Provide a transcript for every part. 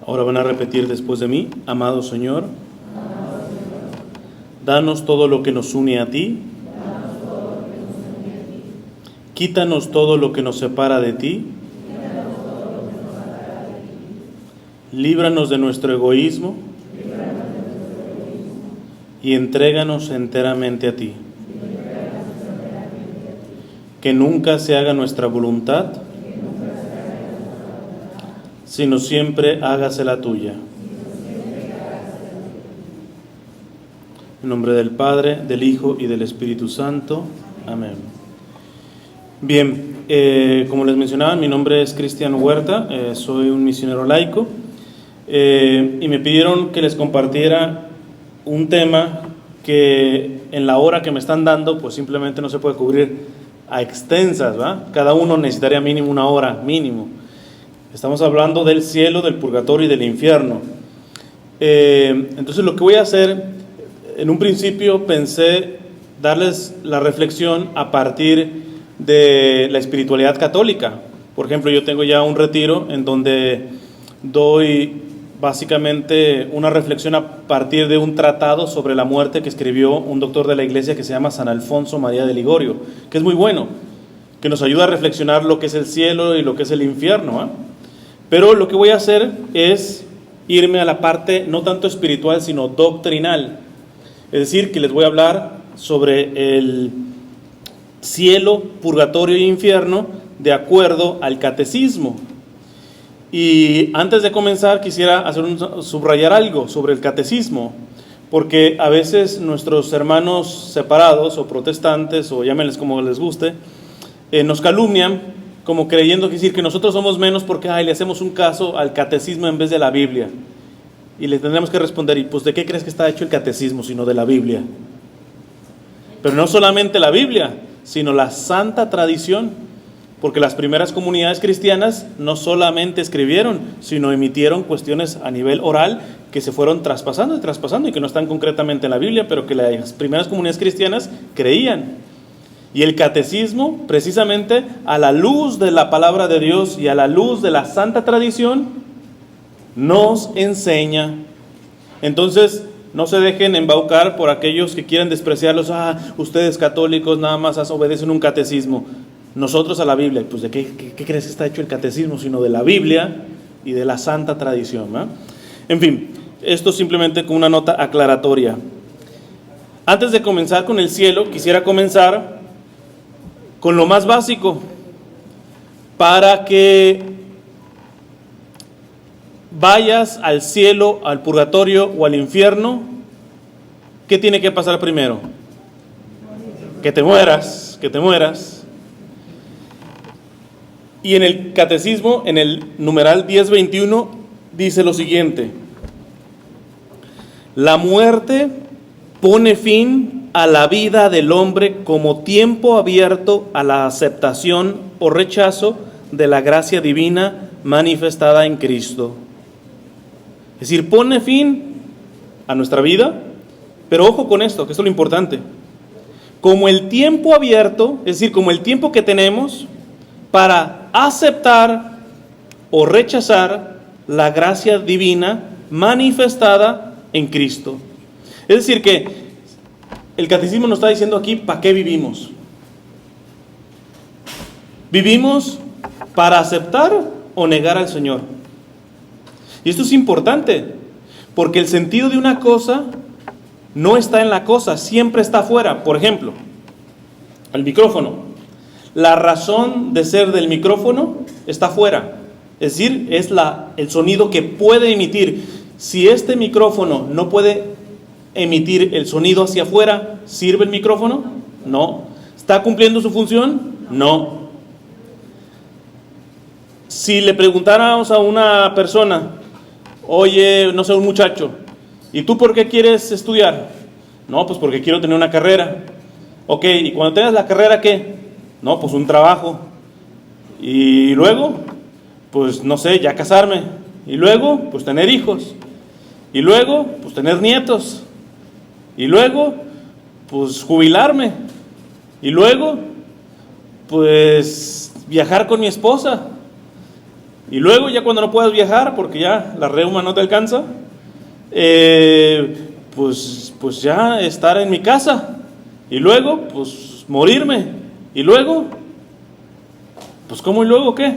Ahora van a repetir después de mí: amado Señor, danos todo lo que nos une a ti, quítanos todo lo que nos separa de ti, líbranos de nuestro egoísmo y entréganos enteramente a ti. Que nunca se haga nuestra voluntad, sino siempre hágase la tuya. En nombre del Padre, del Hijo y del Espíritu Santo. Amén. Bien, como les mencionaba, mi nombre es Cristian Huerta, soy un misionero laico, y me pidieron que les compartiera un tema que en la hora que me están dando, pues simplemente no se puede cubrir a extensas, ¿va? Cada uno necesitaría mínimo una hora, mínimo. Estamos hablando del cielo, del purgatorio y del infierno. Entonces lo que voy a hacer, en un principio pensé darles la reflexión a partir de la espiritualidad católica. Por ejemplo, yo tengo ya un retiro en donde doy básicamente una reflexión a partir de un tratado sobre la muerte que escribió un doctor de la iglesia que se llama San Alfonso María de Ligorio, que es muy bueno, que nos ayuda a reflexionar lo que es el cielo y lo que es el infierno, ¿eh? Pero lo que voy a hacer es irme a la parte no tanto espiritual sino doctrinal, es decir, que les voy a hablar sobre el cielo, purgatorio e infierno de acuerdo al catecismo. Y antes de comenzar quisiera subrayar algo sobre el catecismo, porque a veces nuestros hermanos separados o protestantes, o llámenles como les guste, nos calumnian como creyendo decir que nosotros somos menos porque le hacemos un caso al catecismo en vez de la Biblia. Y le tendremos que responder: ¿y pues de qué crees que está hecho el catecismo sino de la Biblia? Pero no solamente la Biblia, sino la santa tradición. Porque las primeras comunidades cristianas no solamente escribieron, sino emitieron cuestiones a nivel oral que se fueron traspasando y que no están concretamente en la Biblia, pero que las primeras comunidades cristianas creían. Y el catecismo, precisamente a la luz de la palabra de Dios y a la luz de la santa tradición, nos enseña. Entonces, no se dejen embaucar por aquellos que quieren despreciarlos. Ustedes católicos nada más obedecen un catecismo. Nosotros a la Biblia. Pues ¿de qué crees que está hecho el catecismo? Sino de la Biblia y de la santa tradición, ¿eh? En fin, esto simplemente como una nota aclaratoria. Antes de comenzar con el cielo, quisiera comenzar con lo más básico, para que vayas al cielo, al purgatorio o al infierno. ¿Qué tiene que pasar primero? Que te mueras. Y en el catecismo, en el numeral 1021, dice lo siguiente: la muerte pone fin a la vida del hombre como tiempo abierto a la aceptación o rechazo de la gracia divina manifestada en Cristo. Es decir, pone fin a nuestra vida, pero ojo con esto, que esto es lo importante. Como el tiempo abierto, es decir, como el tiempo que tenemos para aceptar o rechazar la gracia divina manifestada en Cristo. Es decir, que el catecismo nos está diciendo aquí ¿para qué vivimos? ¿Vivimos para aceptar o negar al Señor? Y esto es importante, porque el sentido de una cosa no está en la cosa, siempre está afuera. Por ejemplo, el micrófono. La razón de ser del micrófono está afuera, es decir, es el sonido que puede emitir. Si este micrófono no puede emitir el sonido hacia afuera, ¿sirve el micrófono? No. ¿Está cumpliendo su función? No. Si le preguntáramos a una persona, oye, no sé, un muchacho, ¿y tú por qué quieres estudiar? No, pues porque quiero tener una carrera. Ok, ¿y cuando tengas la carrera qué? No, pues un trabajo. Y luego, pues no sé, ya casarme. Y luego, pues tener hijos. Y luego, pues tener nietos. Y luego, pues jubilarme. Y luego, pues viajar con mi esposa. Y luego ya cuando no puedas viajar porque ya la reuma no te alcanza, pues ya estar en mi casa. Y luego pues morirme. Y luego, pues ¿cómo y luego qué?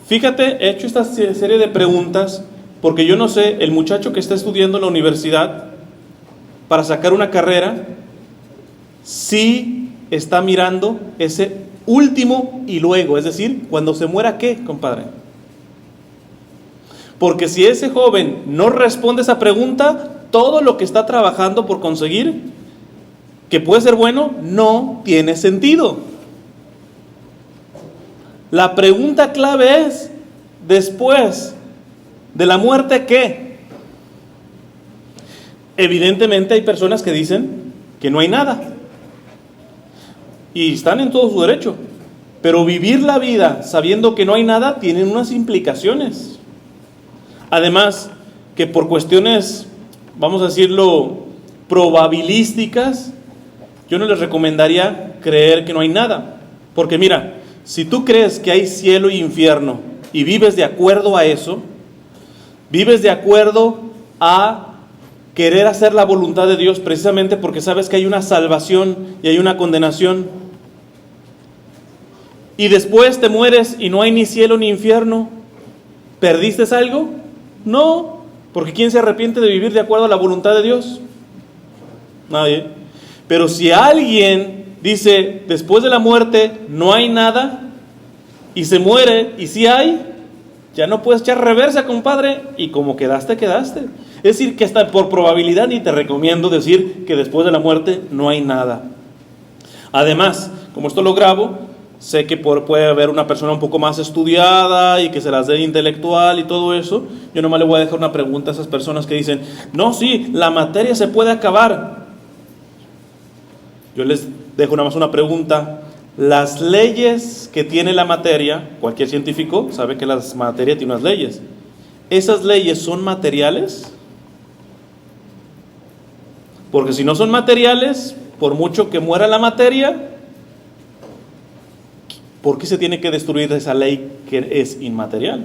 Fíjate, he hecho esta serie de preguntas porque yo no sé, el muchacho que está estudiando en la universidad para sacar una carrera, sí está mirando ese último y luego, es decir, cuando se muera, ¿qué, compadre? Porque si ese joven no responde esa pregunta, todo lo que está trabajando por conseguir, que puede ser bueno, no tiene sentido. La pregunta clave es, después de la muerte, ¿qué? Evidentemente hay personas que dicen que no hay nada. Y están en todo su derecho. Pero vivir la vida sabiendo que no hay nada tiene unas implicaciones. Además, que por cuestiones, vamos a decirlo, probabilísticas, yo no les recomendaría creer que no hay nada. Porque mira, si tú crees que hay cielo y infierno y vives de acuerdo a eso, vives de acuerdo a querer hacer la voluntad de Dios precisamente porque sabes que hay una salvación y hay una condenación, y después te mueres y no hay ni cielo ni infierno, ¿perdiste algo? No, porque ¿quién se arrepiente de vivir de acuerdo a la voluntad de Dios? Nadie. Pero si alguien dice, después de la muerte no hay nada, y se muere, y sí hay, ya no puedes echar reversa, compadre, y como quedaste, quedaste. Es decir, que hasta por probabilidad ni te recomiendo decir que después de la muerte no hay nada. Además, como esto lo grabo, sé que puede haber una persona un poco más estudiada y que se las dé intelectual y todo eso. Yo nomás le voy a dejar una pregunta a esas personas que dicen, no, sí, la materia se puede acabar. Yo les dejo nada más una pregunta. Las leyes que tiene la materia, cualquier científico sabe que la materia tiene unas leyes. ¿Esas leyes son materiales? Porque si no son materiales, por mucho que muera la materia, ¿por qué se tiene que destruir esa ley que es inmaterial?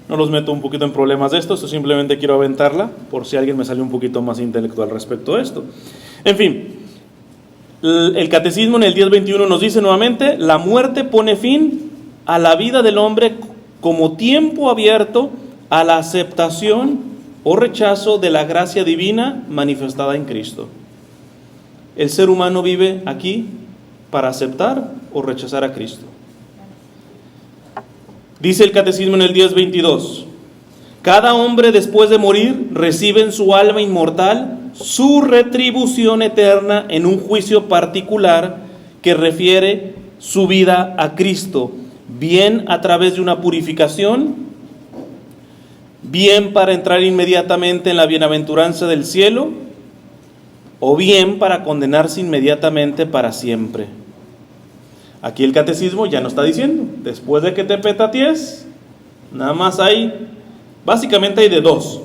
No los meto un poquito en problemas de esto simplemente quiero aventarla por si alguien me sale un poquito más intelectual respecto a esto. En fin, el catecismo en el 10:21 nos dice nuevamente, la muerte pone fin a la vida del hombre como tiempo abierto a la aceptación o rechazo de la gracia divina manifestada en Cristo. El ser humano vive aquí para aceptar o rechazar a Cristo. Dice el catecismo en el 10:22, cada hombre después de morir recibe en su alma inmortal su retribución eterna en un juicio particular que refiere su vida a Cristo, bien a través de una purificación, bien para entrar inmediatamente en la bienaventuranza del cielo, o bien para condenarse inmediatamente para siempre. Aquí el catecismo ya nos está diciendo, después de que te petatees, nada más básicamente hay de dos,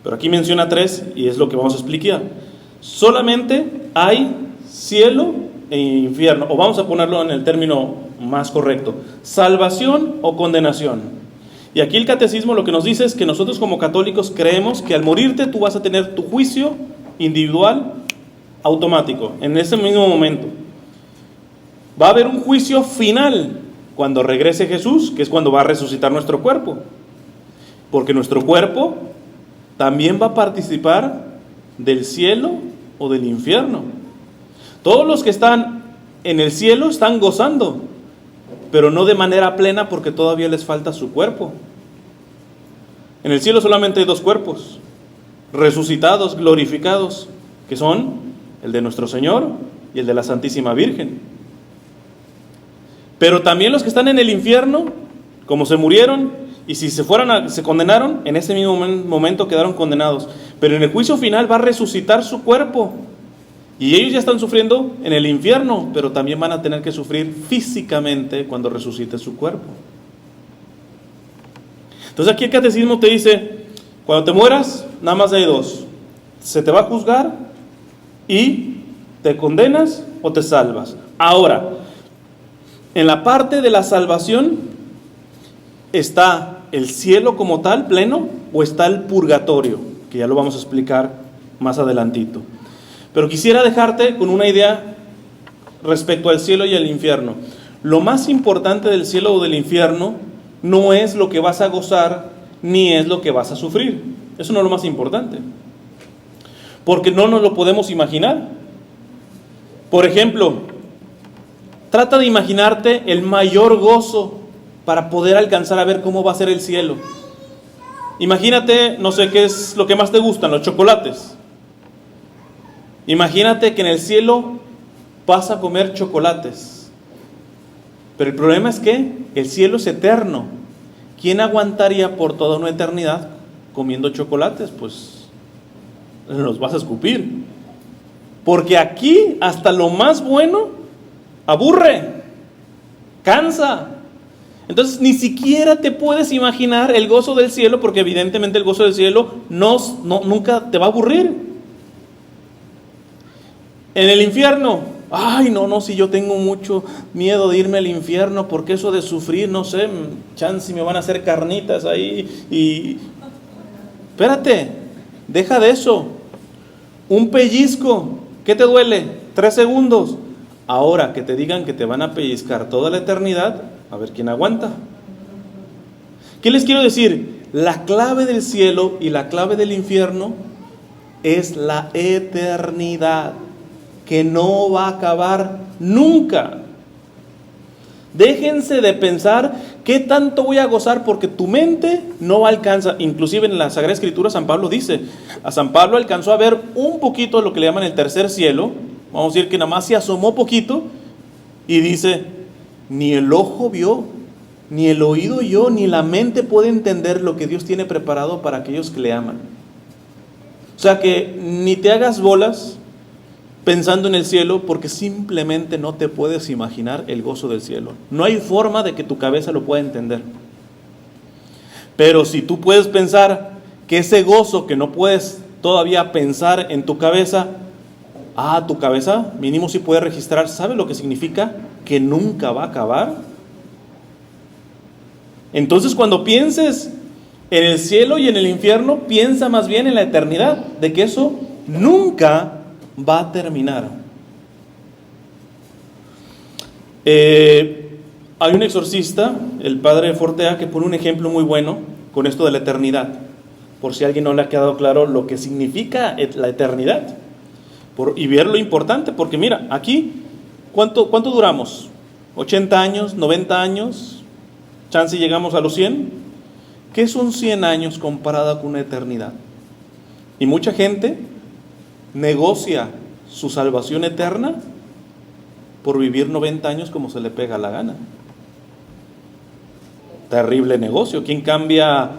pero aquí menciona tres y es lo que vamos a explicar. Solamente hay cielo e infierno, o vamos a ponerlo en el término más correcto, salvación o condenación. Y aquí el catecismo lo que nos dice es que nosotros como católicos creemos que al morirte tú vas a tener tu juicio individual automático, en ese mismo momento. Va a haber un juicio final cuando regrese Jesús, que es cuando va a resucitar nuestro cuerpo. Porque nuestro cuerpo también va a participar del cielo o del infierno. Todos los que están en el cielo están gozando, pero no de manera plena porque todavía les falta su cuerpo. En el cielo solamente hay dos cuerpos, resucitados, glorificados, que son el de nuestro Señor y el de la Santísima Virgen. Pero también los que están en el infierno, como se murieron, y si se condenaron, en ese mismo momento quedaron condenados. Pero en el juicio final va a resucitar su cuerpo. Y ellos ya están sufriendo en el infierno, pero también van a tener que sufrir físicamente cuando resucite su cuerpo. Entonces aquí el catecismo te dice, cuando te mueras, nada más hay dos. Se te va a juzgar y te condenas o te salvas. Ahora, En la parte de la salvación está el cielo como tal, pleno, o está el purgatorio, que ya lo vamos a explicar más adelantito. Pero quisiera dejarte con una idea respecto al cielo y al infierno. Lo más importante del cielo o del infierno no es lo que vas a gozar, ni es lo que vas a sufrir. Eso no es lo más importante, porque no nos lo podemos imaginar. Por ejemplo, trata de imaginarte el mayor gozo para poder alcanzar a ver cómo va a ser el cielo. Imagínate, no sé qué es lo que más te gustan, los chocolates. Imagínate que en el cielo vas a comer chocolates. Pero el problema es que el cielo es eterno. ¿Quién aguantaría por toda una eternidad comiendo chocolates? Pues los vas a escupir. Porque aquí hasta lo más bueno aburre, cansa. Entonces ni siquiera te puedes imaginar el gozo del cielo, porque evidentemente el gozo del cielo nunca te va a aburrir. En el infierno, ay no, si yo tengo mucho miedo de irme al infierno, porque eso de sufrir, no sé, chance me van a hacer carnitas ahí y... Espérate, deja de eso. Un pellizco, ¿qué te duele? 3 segundos. Ahora que te digan que te van a pellizcar toda la eternidad, a ver quién aguanta. ¿Qué les quiero decir? La clave del cielo y la clave del infierno es la eternidad, que no va a acabar nunca. Déjense de pensar qué tanto voy a gozar, porque tu mente no alcanza. Inclusive en la Sagrada Escritura San Pablo dice, a San Pablo alcanzó a ver un poquito de lo que le llaman el tercer cielo. Vamos a decir que nada más se asomó poquito, y dice, ni el ojo vio, ni el oído oyó, ni la mente puede entender lo que Dios tiene preparado para aquellos que le aman. O sea que ni te hagas bolas pensando en el cielo, porque simplemente no te puedes imaginar el gozo del cielo. No hay forma de que tu cabeza lo pueda entender. Pero si tú puedes pensar que ese gozo que no puedes todavía pensar en tu cabeza, tu cabeza mínimo sí puede registrar, ¿sabe lo que significa? Que nunca va a acabar. Entonces cuando pienses en el cielo y en el infierno, piensa más bien en la eternidad, de que eso nunca va a terminar. Hay un exorcista, el padre Fortea, que pone un ejemplo muy bueno con esto de la eternidad, por si a alguien no le ha quedado claro lo que significa la eternidad, y ver lo importante, porque mira, aquí, ¿cuánto duramos? ¿80 años? ¿90 años? ¿Chance llegamos a los 100? ¿Qué son 100 años comparada con una eternidad? Y mucha gente negocia su salvación eterna por vivir 90 años como se le pega la gana. Terrible negocio. ¿Quién cambia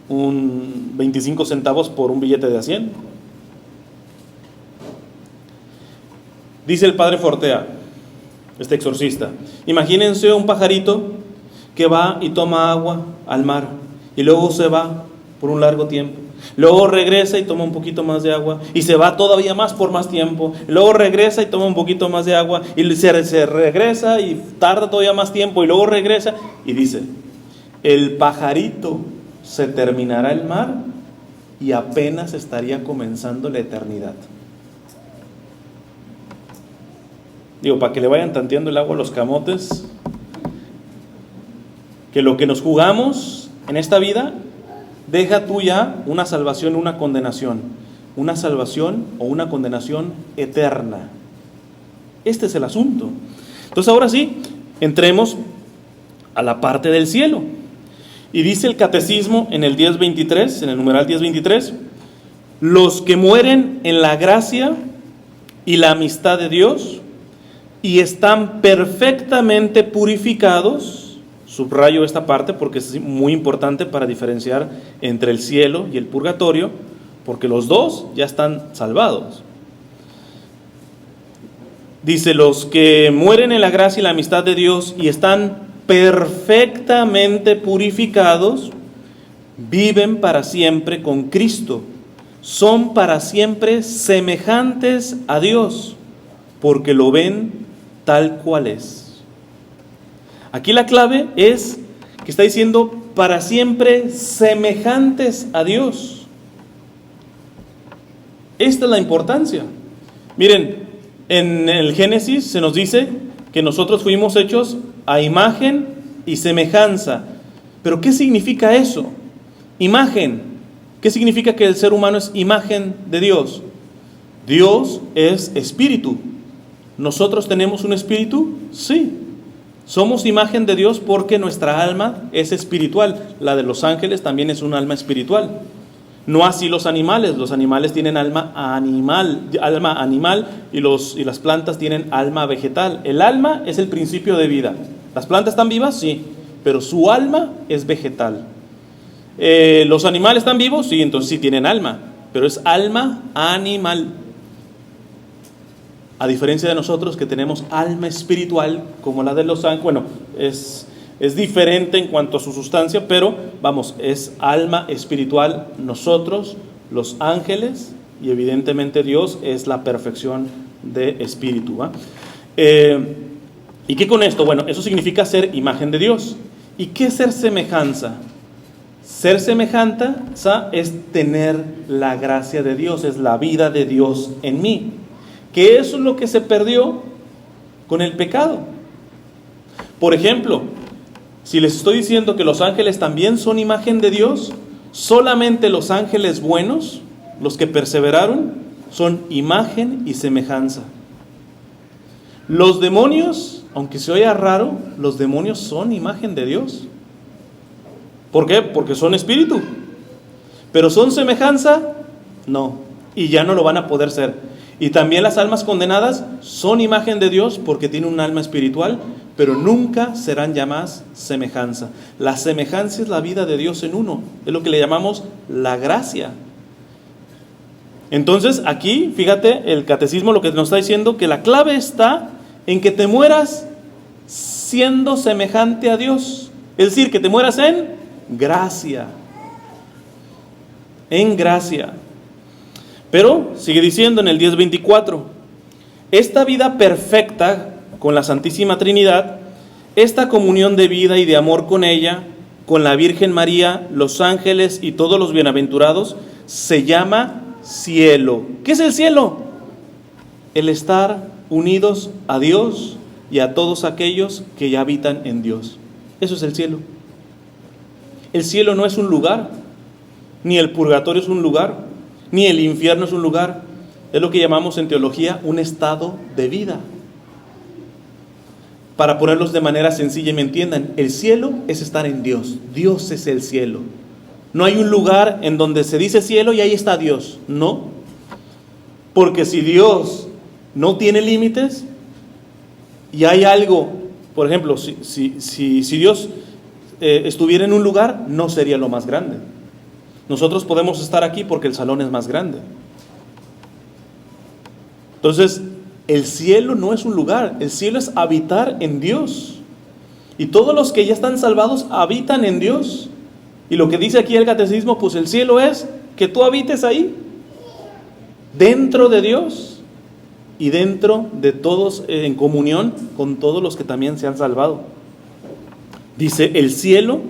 un 25 centavos por un billete de a 100? Dice el padre Fortea, este exorcista, imagínense un pajarito que va y toma agua al mar, y luego se va por un largo tiempo, luego regresa y toma un poquito más de agua, y se va todavía más por más tiempo, luego regresa y toma un poquito más de agua, y se regresa y tarda todavía más tiempo, y luego regresa, y dice, el pajarito se terminará el mar y apenas estaría comenzando la eternidad. Digo, para que le vayan tanteando el agua a los camotes, que lo que nos jugamos en esta vida, deja tú ya una salvación, una condenación o una condenación eterna. Este es el asunto. Entonces ahora sí, entremos a la parte del cielo. Y dice el catecismo en el 1023, en el numeral 1023, los que mueren en la gracia y la amistad de Dios y están perfectamente purificados, subrayo esta parte porque es muy importante para diferenciar entre el cielo y el purgatorio, porque los dos ya están salvados. Dice, los que mueren en la gracia y la amistad de Dios y están perfectamente purificados, viven para siempre con Cristo, son para siempre semejantes a Dios, porque lo ven tal cual es. Aquí la clave es que está diciendo para siempre semejantes a Dios. Esta es la importancia. Miren, en el Génesis se nos dice que nosotros fuimos hechos a imagen y semejanza. ¿Pero qué significa eso? Imagen. ¿Qué significa que el ser humano es imagen de Dios? Dios es espíritu. ¿Nosotros tenemos un espíritu? Sí. Somos imagen de Dios porque nuestra alma es espiritual. La de los ángeles también es un alma espiritual. No así los animales. Los animales tienen alma animal y las plantas tienen alma vegetal. El alma es el principio de vida. ¿Las plantas están vivas? Sí, pero su alma es vegetal. ¿Los animales están vivos? Sí, entonces sí tienen alma, pero es alma animal. A diferencia de nosotros que tenemos alma espiritual como la de los ángeles, bueno, es diferente en cuanto a su sustancia, pero vamos, es alma espiritual nosotros, los ángeles, y evidentemente Dios es la perfección de espíritu, ¿va? ¿Y qué con esto? Bueno, eso significa ser imagen de Dios. ¿Y qué es ser semejanza? Ser semejanza es tener la gracia de Dios, es la vida de Dios en mí. Que eso es lo que se perdió con el pecado. Por ejemplo, si les estoy diciendo que los ángeles también son imagen de Dios, solamente los ángeles buenos, los que perseveraron, son imagen y semejanza. Los demonios, aunque se oiga raro, los demonios son imagen de Dios. ¿Por qué? Porque son espíritu. ¿Pero son semejanza? No. Y ya no lo van a poder ser. Y también las almas condenadas son imagen de Dios porque tienen un alma espiritual, pero nunca serán llamadas semejanza. La semejanza es la vida de Dios en uno. Es lo que le llamamos la gracia. Entonces aquí, fíjate, el catecismo lo que nos está diciendo, que la clave está en que te mueras siendo semejante a Dios. Es decir, que te mueras en gracia. En gracia. Pero sigue diciendo en el 10:24, esta vida perfecta con la Santísima Trinidad, esta comunión de vida y de amor con ella, con la Virgen María, los ángeles y todos los bienaventurados, se llama cielo. ¿Qué es el cielo? El estar unidos a Dios y a todos aquellos que ya habitan en Dios. Eso es el cielo. El cielo no es un lugar, ni el purgatorio es un lugar, ni el infierno es un lugar. Es lo que llamamos en teología un estado de vida. Para ponerlos de manera sencilla y me entiendan, el cielo es estar en Dios. Dios es el cielo. No hay un lugar en donde se dice cielo y ahí está Dios. No. Porque si Dios no tiene límites y hay algo, por ejemplo, si Dios estuviera en un lugar, no sería lo más grande. Nosotros podemos estar aquí porque el salón es más grande. Entonces, el cielo no es un lugar, el cielo es habitar en Dios. Y todos los que ya están salvados habitan en Dios. Y lo que dice aquí el catecismo, pues el cielo es que tú habites ahí, dentro de Dios y dentro de todos, en comunión con todos los que también se han salvado. Dice, el cielo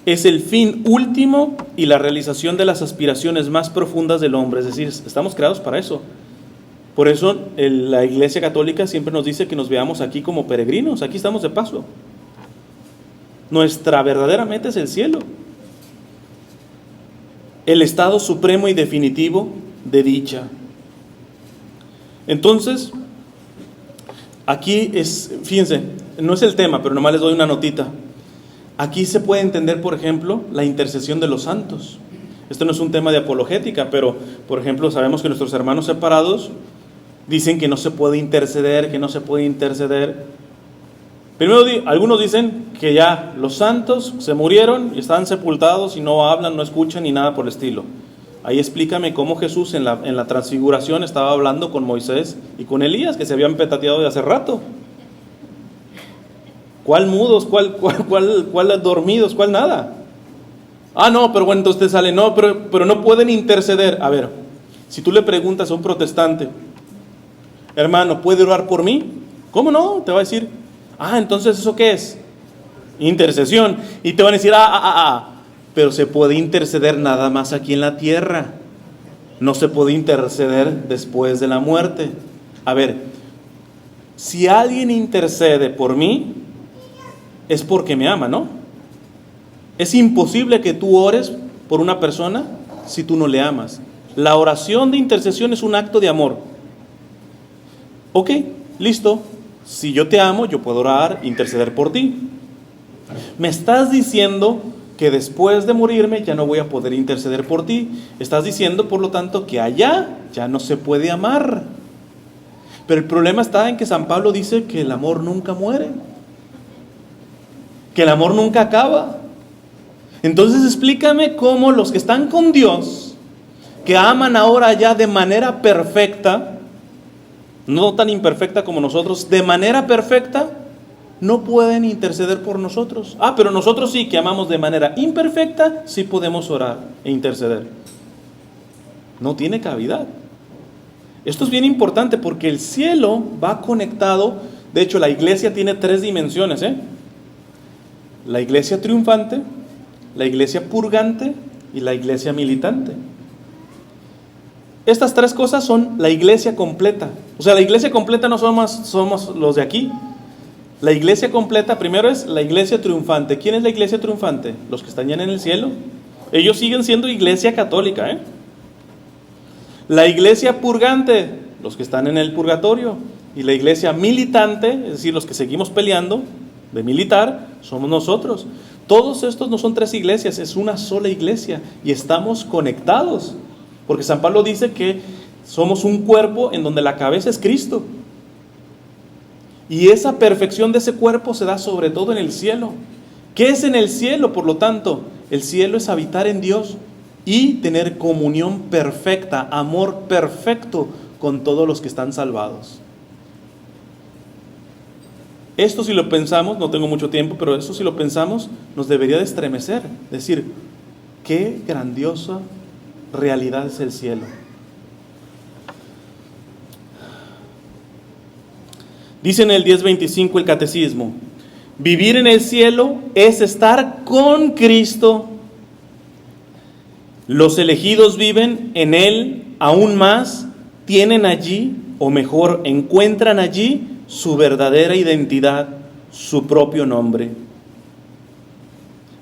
es el fin último y la realización de las aspiraciones más profundas del hombre. Es decir, estamos creados para eso. Por eso la Iglesia Católica siempre nos dice que nos veamos aquí como peregrinos. Aquí estamos de paso. Nuestra verdadera meta es el cielo. El estado supremo y definitivo de dicha. Entonces, aquí fíjense, no es el tema, pero nomás les doy una notita. Aquí se puede entender, por ejemplo, la intercesión de los santos. Esto no es un tema de apologética, pero, por ejemplo, sabemos que nuestros hermanos separados dicen que no se puede interceder, Primero, algunos dicen que ya los santos se murieron y están sepultados y no hablan, no escuchan ni nada por el estilo. Ahí explícame cómo Jesús en la transfiguración estaba hablando con Moisés y con Elías, que se habían petateado de hace rato. ¿Cuál mudos? ¿Cuál dormidos? ¿Cuál nada? Ah, no, pero bueno, entonces te sale, no, pero no pueden interceder. A ver, si tú le preguntas a un protestante, hermano, ¿puede orar por mí? ¿Cómo no? Te va a decir, entonces ¿eso qué es? Intercesión. Y te van a decir, pero se puede interceder nada más aquí en la tierra. No se puede interceder después de la muerte. A ver, si alguien intercede por mí, es porque me ama, ¿no? Es imposible que tú ores por una persona si tú no le amas. La oración de intercesión es un acto de amor. Ok, listo. Si yo te amo, yo puedo orar, interceder por ti. Me estás diciendo que después de morirme ya no voy a poder interceder por ti. Estás diciendo, por lo tanto, que allá ya no se puede amar. Pero el problema está en que San Pablo dice que el amor nunca muere, que el amor nunca acaba. Entonces explícame cómo los que están con Dios, que aman ahora ya de manera perfecta, no tan imperfecta como nosotros, de manera perfecta, no pueden interceder por nosotros. Pero nosotros sí, que amamos de manera imperfecta, sí podemos orar e interceder. No tiene cavidad. Esto es bien importante porque el cielo va conectado. De hecho, la iglesia tiene 3 dimensiones, La iglesia triunfante, la iglesia purgante y la iglesia militante. Estas 3 cosas son la iglesia completa. O sea, la iglesia completa no somos los de aquí. La iglesia completa, primero es la iglesia triunfante. ¿Quién es la iglesia triunfante? Los que están ya en el cielo. Ellos siguen siendo iglesia católica, La iglesia purgante, los que están en el purgatorio. Y la iglesia militante, es decir, los que seguimos peleando de militar, somos nosotros. Todos estos no son 3 iglesias, es una sola iglesia y estamos conectados. Porque San Pablo dice que somos un cuerpo en donde la cabeza es Cristo. Y esa perfección de ese cuerpo se da sobre todo en el cielo. ¿Qué es en el cielo? Por lo tanto, el cielo es habitar en Dios y tener comunión perfecta, amor perfecto con todos los que están salvados. Esto, si lo pensamos, no tengo mucho tiempo, pero esto, si lo pensamos, nos debería de estremecer. Decir, qué grandiosa realidad es el cielo. Dice en el 10:25 el catecismo: vivir en el cielo es estar con Cristo. Los elegidos viven en Él aún más, tienen allí, o mejor, encuentran allí su verdadera identidad, su propio nombre.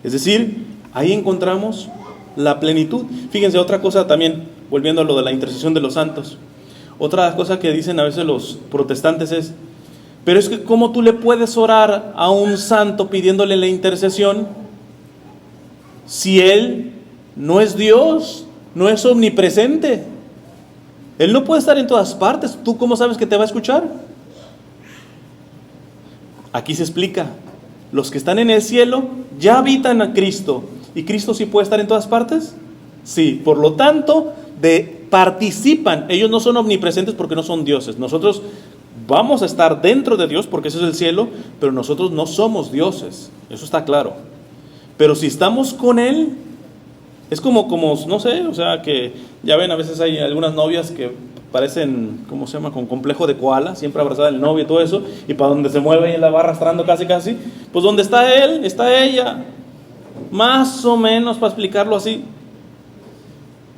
Es decir, ahí encontramos la plenitud. Fíjense, otra cosa también, volviendo a lo de la intercesión de los santos. Otra cosa que dicen a veces los protestantes es: pero es que ¿cómo tú le puedes orar a un santo pidiéndole la intercesión si él no es Dios, no es omnipresente? Él no puede estar en todas partes. ¿Tú cómo sabes que te va a escuchar? Aquí se explica. Los que están en el cielo ya habitan a Cristo. ¿Y Cristo sí puede estar en todas partes? Sí. Por lo tanto, participan. Ellos no son omnipresentes porque no son dioses. Nosotros vamos a estar dentro de Dios porque ese es el cielo, pero nosotros no somos dioses. Eso está claro. Pero si estamos con Él, es como no sé, o sea, que ya ven, a veces hay algunas novias que parecen, ¿cómo se llama?, con complejo de koala, siempre abrazada del novio y todo eso, y para donde se mueve y la va arrastrando casi, pues donde está él, está ella, más o menos, para explicarlo así.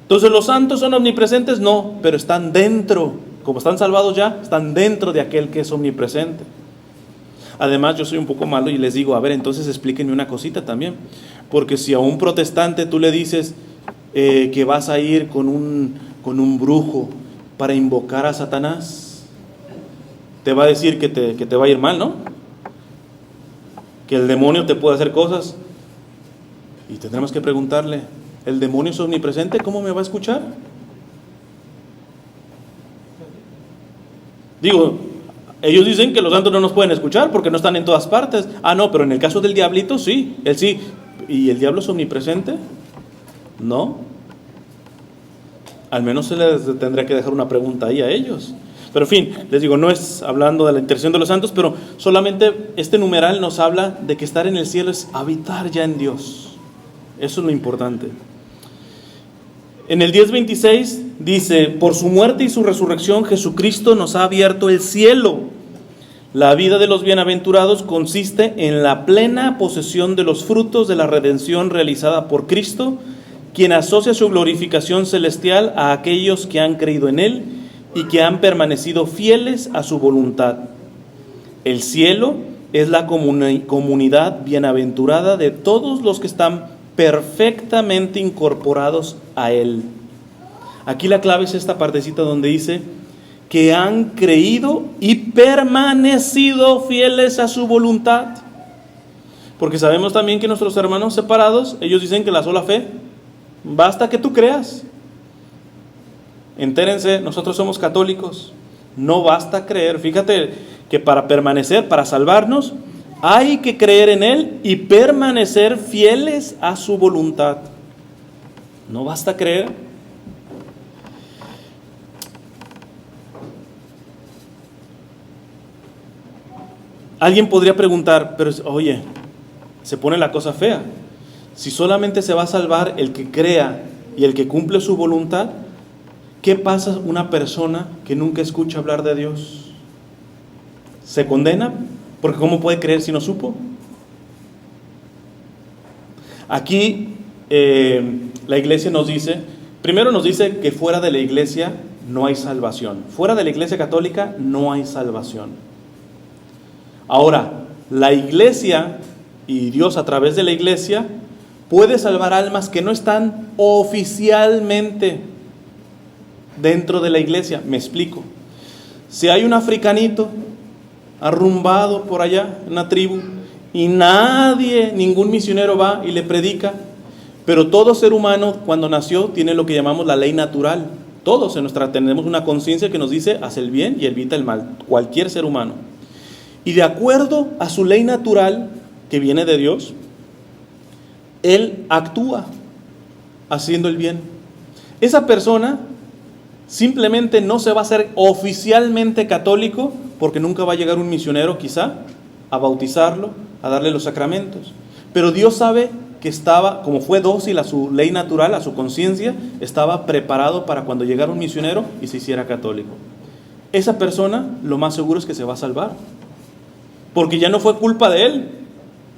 Entonces, ¿los santos son omnipresentes? No, pero están dentro, como están salvados ya, están dentro de aquel que es omnipresente. Además, yo soy un poco malo y les digo, a ver, entonces explíquenme una cosita también, porque si a un protestante tú le dices que vas a ir con un brujo para invocar a Satanás, te va a decir que te va a ir mal, ¿no? Que el demonio te puede hacer cosas. Y tendremos que preguntarle, ¿el demonio es omnipresente? ¿Cómo me va a escuchar? Digo, ellos dicen que los santos no nos pueden escuchar porque no están en todas partes. No, pero en el caso del diablito sí, él sí. ¿Y el diablo es omnipresente? No. Al menos se les tendría que dejar una pregunta ahí a ellos. Pero en fin, les digo, no es hablando de la intercesión de los santos, pero solamente este numeral nos habla de que estar en el cielo es habitar ya en Dios. Eso es lo importante. En el 10:26 dice: por su muerte y su resurrección Jesucristo nos ha abierto el cielo, La vida de los bienaventurados consiste en la plena posesión de los frutos de la redención realizada por Cristo, quien asocia su glorificación celestial a aquellos que han creído en Él y que han permanecido fieles a su voluntad. El cielo es la comunidad bienaventurada de todos los que están perfectamente incorporados a Él. Aquí la clave es esta partecita donde dice que han creído y permanecido fieles a su voluntad. Porque sabemos también que nuestros hermanos separados, ellos dicen que la sola fe, basta que tú creas. Entérense, nosotros somos católicos, no basta creer. Fíjate que para permanecer, para salvarnos, hay que creer en Él y permanecer fieles a su voluntad. No basta creer. Alguien podría preguntar, pero oye, se pone la cosa fea. Si solamente se va a salvar el que crea y el que cumple su voluntad, ¿qué pasa una persona que nunca escucha hablar de Dios? ¿Se condena? Porque ¿cómo puede creer si no supo? Aquí la iglesia nos dice, primero nos dice que fuera de la iglesia no hay salvación. Fuera de la iglesia católica no hay salvación. Ahora, la iglesia y Dios a través de la iglesia puede salvar almas que no están oficialmente dentro de la iglesia. Me explico. Si hay un africanito arrumbado por allá en una tribu y ningún misionero va y le predica, pero todo ser humano cuando nació tiene lo que llamamos la ley natural. Todos tenemos una conciencia que nos dice haz el bien y evita el mal, cualquier ser humano. Y de acuerdo a su ley natural, que viene de Dios, Él actúa haciendo el bien. Esa persona simplemente no se va a hacer oficialmente católico porque nunca va a llegar un misionero quizá a bautizarlo, a darle los sacramentos. Pero Dios sabe que estaba, como fue dócil a su ley natural, a su conciencia, estaba preparado para cuando llegara un misionero y se hiciera católico. Esa persona lo más seguro es que se va a salvar. Porque ya no fue culpa de él.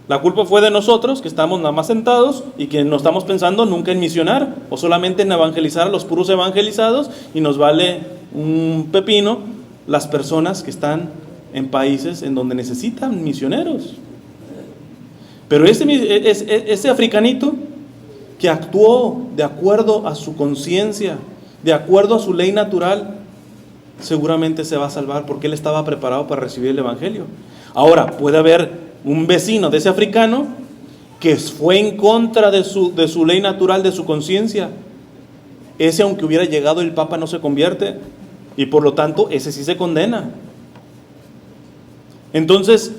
La culpa fue de nosotros, que estamos nada más sentados y que no estamos pensando nunca en misionar o solamente en evangelizar a los puros evangelizados, y nos vale un pepino las personas que están en países en donde necesitan misioneros. Pero ese africanito que actuó de acuerdo a su conciencia, de acuerdo a su ley natural, seguramente se va a salvar porque él estaba preparado para recibir el evangelio. Ahora, puede haber un vecino de ese africano que fue en contra de su ley natural, de su conciencia. Ese, aunque hubiera llegado el Papa, no se convierte, y por lo tanto ese sí se condena. Entonces,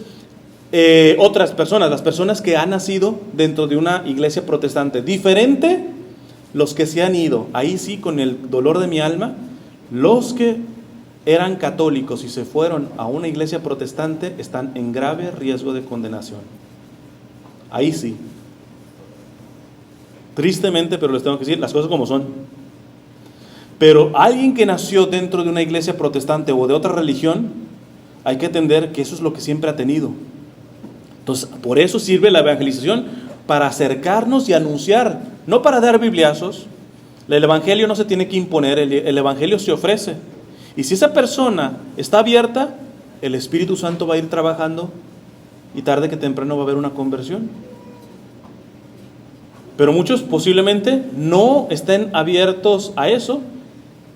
otras personas, las personas que han nacido dentro de una iglesia protestante diferente, los que se han ido, ahí sí, con el dolor de mi alma, los que eran católicos y se fueron a una iglesia protestante están en grave riesgo de condenación. Ahí sí. Tristemente, pero les tengo que decir las cosas como son. Pero alguien que nació dentro de una iglesia protestante o de otra religión, hay que entender que eso es lo que siempre ha tenido. Entonces, por eso sirve la evangelización, para acercarnos y anunciar, no para dar bibliazos. El evangelio no se tiene que imponer, el evangelio se ofrece. Y si esa persona está abierta, el Espíritu Santo va a ir trabajando y tarde que temprano va a haber una conversión. Pero muchos posiblemente no estén abiertos a eso,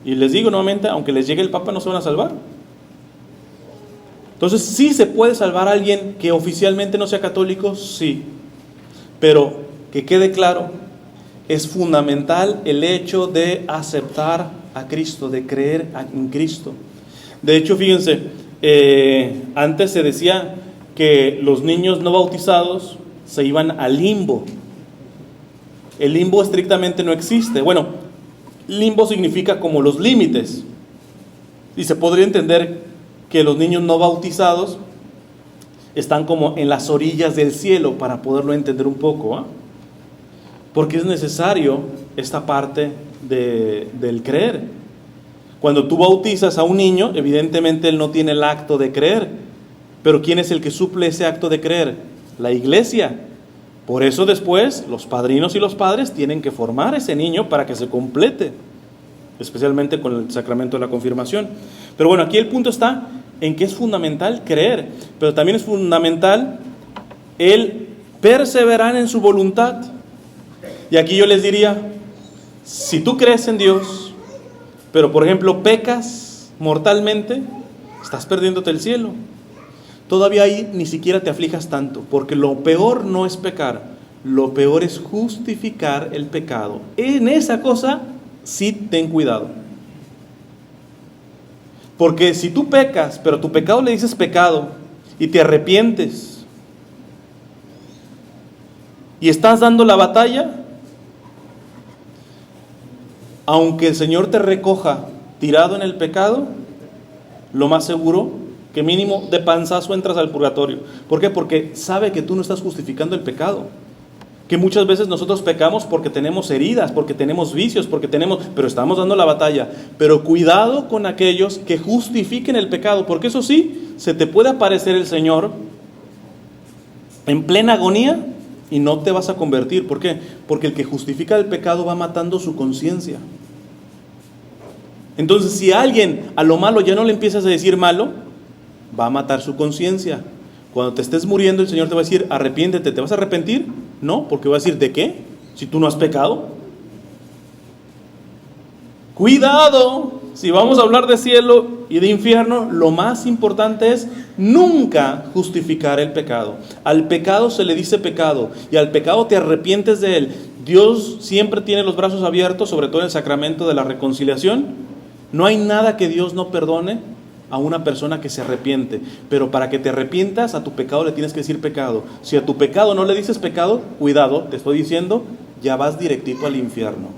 y les digo nuevamente, aunque les llegue el Papa, no se van a salvar. Entonces, ¿sí se puede salvar a alguien que oficialmente no sea católico? Sí. Pero que quede claro, es fundamental el hecho de aceptar a Cristo, de creer en Cristo. De hecho, fíjense, antes se decía que los niños no bautizados se iban al limbo. El limbo estrictamente no existe. Bueno, limbo significa como los límites. Y se podría entender que los niños no bautizados están como en las orillas del cielo, para poderlo entender un poco, ¿eh? Porque es necesario esta parte del creer. Cuando tú bautizas a un niño, evidentemente él no tiene el acto de creer, Pero ¿quién es el que suple ese acto de creer? La iglesia. Por eso después los padrinos y los padres tienen que formar a ese niño para que se complete, especialmente con el sacramento de la confirmación. Pero bueno, aquí el punto está en que es fundamental creer, pero también es fundamental el perseverar en su voluntad. Y aquí yo les diría, si tú crees en Dios, pero por ejemplo pecas mortalmente, estás perdiéndote el cielo. Todavía ahí ni siquiera te aflijas tanto, porque lo peor no es pecar, lo peor es justificar el pecado. En esa cosa sí ten cuidado. Porque si tú pecas, pero tu pecado le dices pecado, y te arrepientes, y estás dando la batalla, aunque el Señor te recoja tirado en el pecado, lo más seguro que mínimo de panzazo entras al purgatorio. ¿Por qué? Porque sabe que tú no estás justificando el pecado. Que muchas veces nosotros pecamos porque tenemos heridas, porque tenemos vicios, pero estamos dando la batalla. Pero cuidado con aquellos que justifiquen el pecado, porque eso sí, se te puede aparecer el Señor en plena agonía y no te vas a convertir. ¿Por qué? Porque el que justifica el pecado va matando su conciencia. Entonces, si a alguien a lo malo ya no le empiezas a decir malo, va a matar su conciencia. Cuando te estés muriendo, el Señor te va a decir, arrepiéntete. ¿Te vas a arrepentir? No, porque va a decir, ¿de qué? Si tú no has pecado. Cuidado, si vamos a hablar de cielo y de infierno, lo más importante es nunca justificar el pecado. Al pecado se le dice pecado, y al pecado te arrepientes de él. Dios siempre tiene los brazos abiertos, sobre todo en el sacramento de la reconciliación. No hay nada que Dios no perdone a una persona que se arrepiente, pero para que te arrepientas a tu pecado le tienes que decir pecado. Si a tu pecado no le dices pecado, cuidado, te estoy diciendo, ya vas directito al infierno.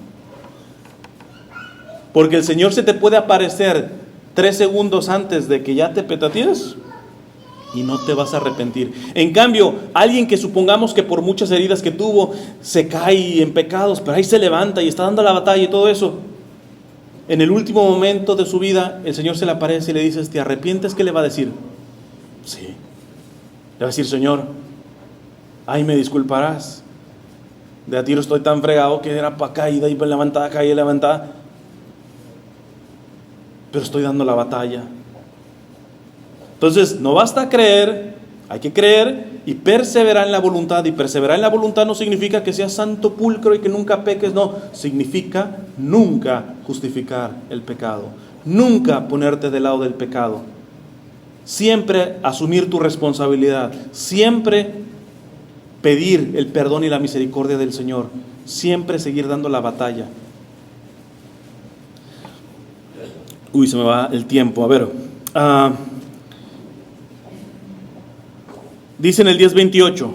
Porque el Señor se te puede aparecer 3 segundos antes de que ya te petatees y no te vas a arrepentir. En cambio, alguien que supongamos que por muchas heridas que tuvo se cae en pecados, pero ahí se levanta y está dando la batalla y todo eso, en el último momento de su vida, el Señor se le aparece y le dice, ¿te arrepientes? ¿Qué le va a decir? Sí. Le va a decir, Señor, ay, me disculparás. De a tiro estoy tan fregado que era para caída y levantada, caída, levantada. Pero estoy dando la batalla. Entonces, no basta creer, hay que creer y perseverar en la voluntad. Y perseverar en la voluntad no significa que seas santo pulcro y que nunca peques, no. Significa nunca justificar el pecado, nunca ponerte del lado del pecado. Siempre asumir tu responsabilidad, siempre pedir el perdón y la misericordia del Señor, siempre seguir dando la batalla. Uy, se me va el tiempo. A ver, dice en el 10:28,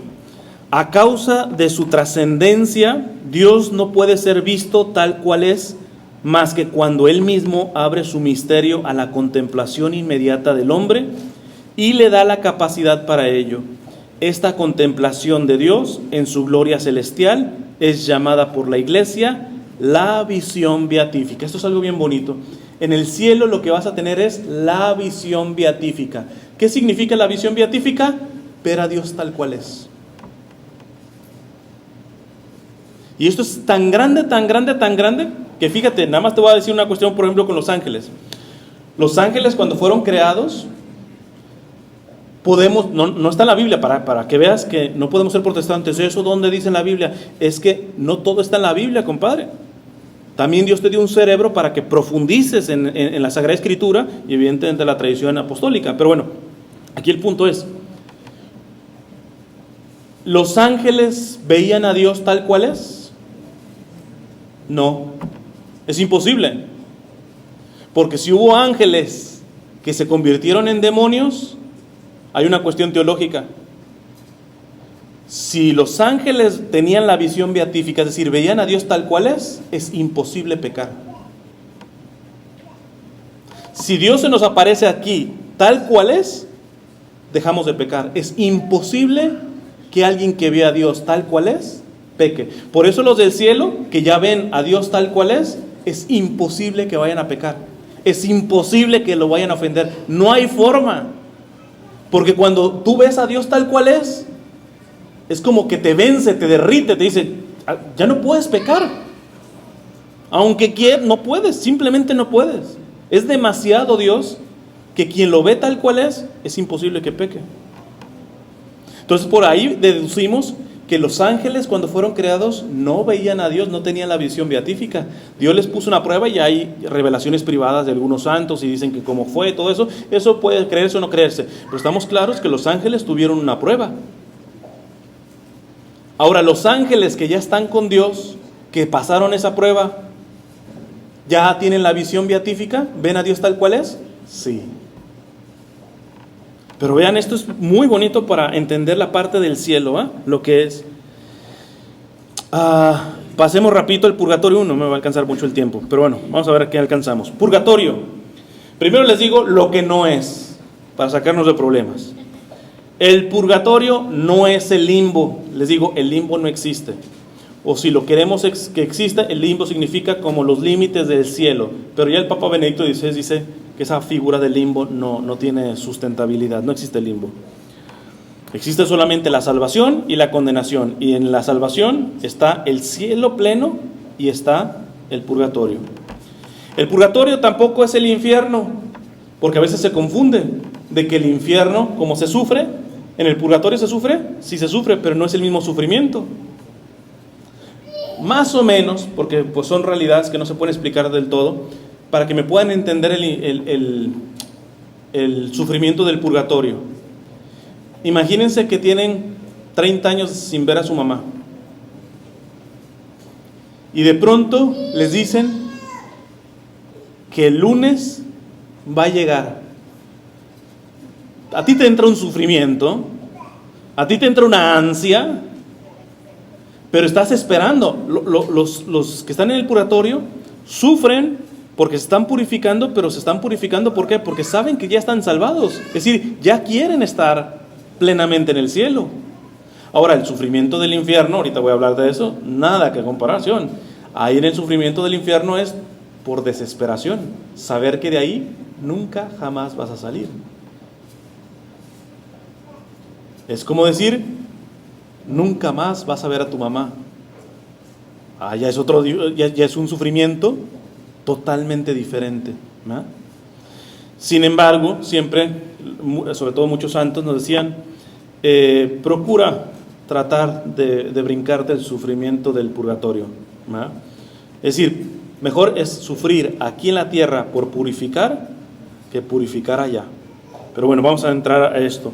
a causa de su trascendencia, Dios no puede ser visto tal cual es, más que cuando Él mismo abre su misterio a la contemplación inmediata del hombre y le da la capacidad para ello. Esta contemplación de Dios en su gloria celestial es llamada por la Iglesia la visión beatífica. Esto es algo bien bonito. En el cielo lo que vas a tener es la visión beatífica. ¿Qué significa la visión beatífica? Ver a Dios tal cual es. Y esto es tan grande, tan grande, tan grande, que fíjate, nada más te voy a decir una cuestión, por ejemplo, con los ángeles. Los ángeles cuando fueron creados, no está en la Biblia, para que veas que no podemos ser protestantes. ¿Eso dónde dice en la Biblia? Es que no todo está en la Biblia, compadre. También Dios te dio un cerebro para que profundices en la Sagrada Escritura y evidentemente la tradición apostólica. Pero bueno, aquí el punto es, ¿los ángeles veían a Dios tal cual es? No, es imposible. Porque si hubo ángeles que se convirtieron en demonios, hay una cuestión teológica. Si los ángeles tenían la visión beatífica, es decir, veían a Dios tal cual es imposible pecar. Si Dios se nos aparece aquí tal cual es, dejamos de pecar. Es imposible que alguien que vea a Dios tal cual es, peque. Por eso los del cielo, que ya ven a Dios tal cual es imposible que vayan a pecar. Es imposible que lo vayan a ofender. No hay forma. Porque cuando tú ves a Dios tal cual es como que te vence, te derrite, te dice, ya no puedes pecar. Aunque quieras, no puedes, simplemente no puedes. Es demasiado Dios que quien lo ve tal cual es imposible que peque. Entonces por ahí deducimos que los ángeles cuando fueron creados no veían a Dios, no tenían la visión beatífica. Dios les puso una prueba y hay revelaciones privadas de algunos santos y dicen que cómo fue todo eso. Eso puede creerse o no creerse, pero estamos claros que los ángeles tuvieron una prueba. Ahora, los ángeles que ya están con Dios, que pasaron esa prueba, ¿ya tienen la visión beatífica? ¿Ven a Dios tal cual es? Sí. Pero vean, esto es muy bonito para entender la parte del cielo, ¿eh? Lo que es. Pasemos rapidito al purgatorio 1, no me va a alcanzar mucho el tiempo, pero bueno, vamos a ver qué alcanzamos. Purgatorio. Primero les digo lo que no es, para sacarnos de problemas. El purgatorio no es el limbo. Les digo, el limbo no existe. O si lo queremos que exista, el limbo significa como los límites del cielo. Pero ya el Papa Benedicto XVI dice que esa figura del limbo no tiene sustentabilidad, no existe el limbo. Existe solamente la salvación y la condenación. Y en la salvación está el cielo pleno y está el purgatorio. El purgatorio tampoco es el infierno, porque a veces se confunde de que el infierno, como se sufre, en el purgatorio se sufre, sí se sufre, pero no es el mismo sufrimiento. Más o menos, porque pues son realidades que no se pueden explicar del todo, para que me puedan entender el sufrimiento del purgatorio. Imagínense que tienen 30 años sin ver a su mamá. Y de pronto les dicen que el lunes va a llegar. A ti te entra un sufrimiento, a ti te entra una ansia, pero estás esperando. Los que están en el purgatorio sufren porque se están purificando, pero se están purificando ¿por qué? Porque saben que ya están salvados. Es decir, ya quieren estar plenamente en el cielo. Ahora, el sufrimiento del infierno, ahorita voy a hablar de eso, nada que comparación. Ahí en el sufrimiento del infierno es por desesperación, saber que de ahí nunca jamás vas a salir. Es como decir, nunca más vas a ver a tu mamá. Ya es un sufrimiento totalmente diferente, ¿no? Sin embargo, siempre, sobre todo muchos santos nos decían, procura tratar de brincarte el sufrimiento del purgatorio, ¿no? Es decir, mejor es sufrir aquí en la tierra por purificar que purificar allá. Pero bueno, vamos a entrar a esto.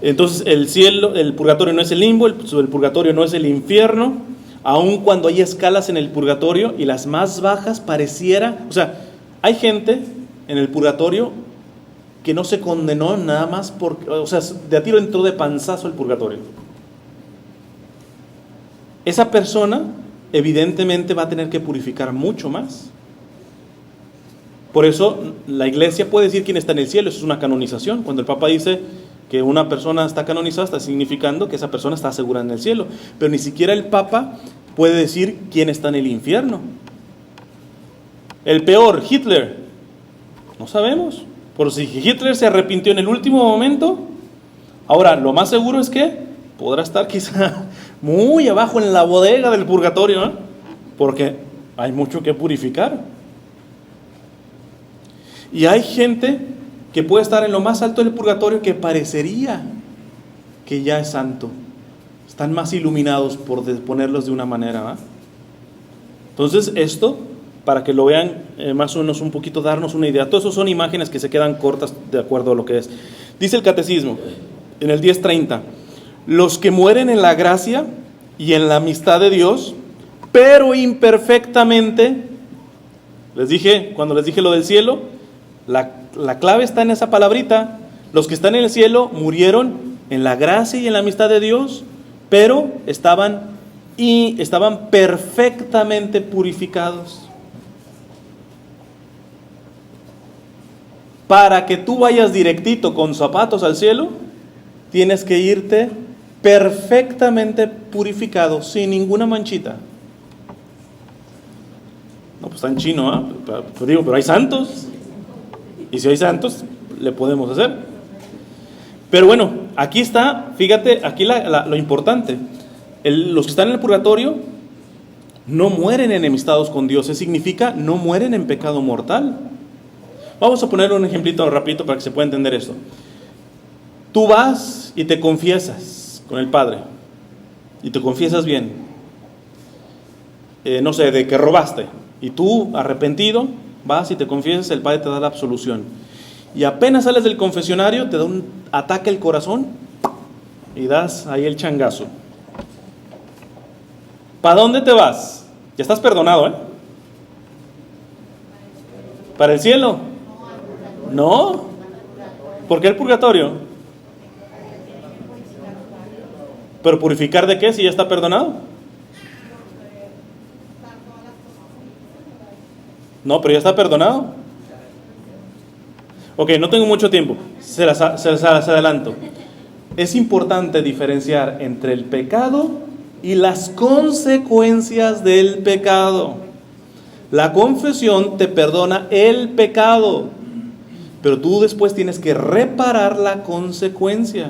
Entonces el purgatorio no es el limbo, el purgatorio no es el infierno, aun cuando hay escalas en el purgatorio y las más bajas pareciera, o sea, hay gente en el purgatorio que no se condenó nada más porque, o sea, de a tiro entró de panzazo al purgatorio. Esa persona evidentemente va a tener que purificar mucho más. Por eso la iglesia puede decir quién está en el cielo, eso es una canonización. Cuando el Papa dice que una persona está canonizada, está significando que esa persona está asegurada en el cielo. Pero ni siquiera el Papa puede decir quién está en el infierno. El peor, Hitler, no sabemos. Por si Hitler se arrepintió en el último momento, ahora lo más seguro es que podrá estar quizá muy abajo en la bodega del purgatorio, ¿no? Porque hay mucho que purificar. Y hay gente que puede estar en lo más alto del purgatorio que parecería que ya es santo. Están más iluminados, por ponerlos de una manera, ¿va? Entonces esto, para que lo vean más o menos un poquito, darnos una idea. Todo eso son imágenes que se quedan cortas de acuerdo a lo que es. Dice el catecismo en el 10:30: los que mueren en la gracia y en la amistad de Dios, pero imperfectamente, cuando les dije lo del cielo, la clave está en esa palabrita. Los que están en el cielo murieron en la gracia y en la amistad de Dios, pero estaban perfectamente purificados. Para que tú vayas directito con zapatos al cielo, tienes que irte perfectamente purificado, sin ninguna manchita. No, pues está en chino, ¿eh? Pero hay santos. Y si hay santos, le podemos hacer. Pero bueno, aquí está, fíjate, aquí lo importante. Los que están en el purgatorio no mueren enemistados con Dios. Eso significa no mueren en pecado mortal. Vamos a poner un ejemplito rapidito para que se pueda entender esto. Tú vas y te confiesas con el Padre. Y te confiesas bien. No sé, de que robaste. Y tú, arrepentido, vas y te confiesas, el Padre te da la absolución. Y apenas sales del confesionario, te da un ataque al corazón y das ahí el changazo. ¿Para dónde te vas? Ya estás perdonado, ¿eh? ¿Para el cielo? No. ¿Por qué el purgatorio? ¿Pero purificar de qué si ya está perdonado? No, pero ya está perdonado. Ok, no tengo mucho tiempo, se las adelanto. Es importante diferenciar entre el pecado y las consecuencias del pecado. La confesión te perdona el pecado, pero tú después tienes que reparar la consecuencia.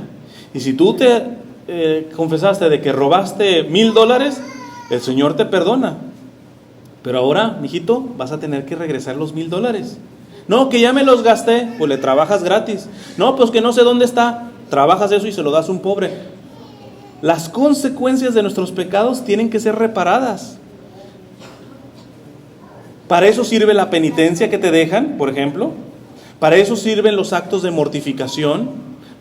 Y si tú te confesaste de que robaste $1,000, el Señor te perdona. Pero ahora, mijito, vas a tener que regresar los $1,000. No, que ya me los gasté, pues le trabajas gratis. No, pues que no sé dónde está, trabajas eso y se lo das a un pobre. Las consecuencias de nuestros pecados tienen que ser reparadas. Para eso sirve la penitencia que te dejan, por ejemplo. Para eso sirven los actos de mortificación.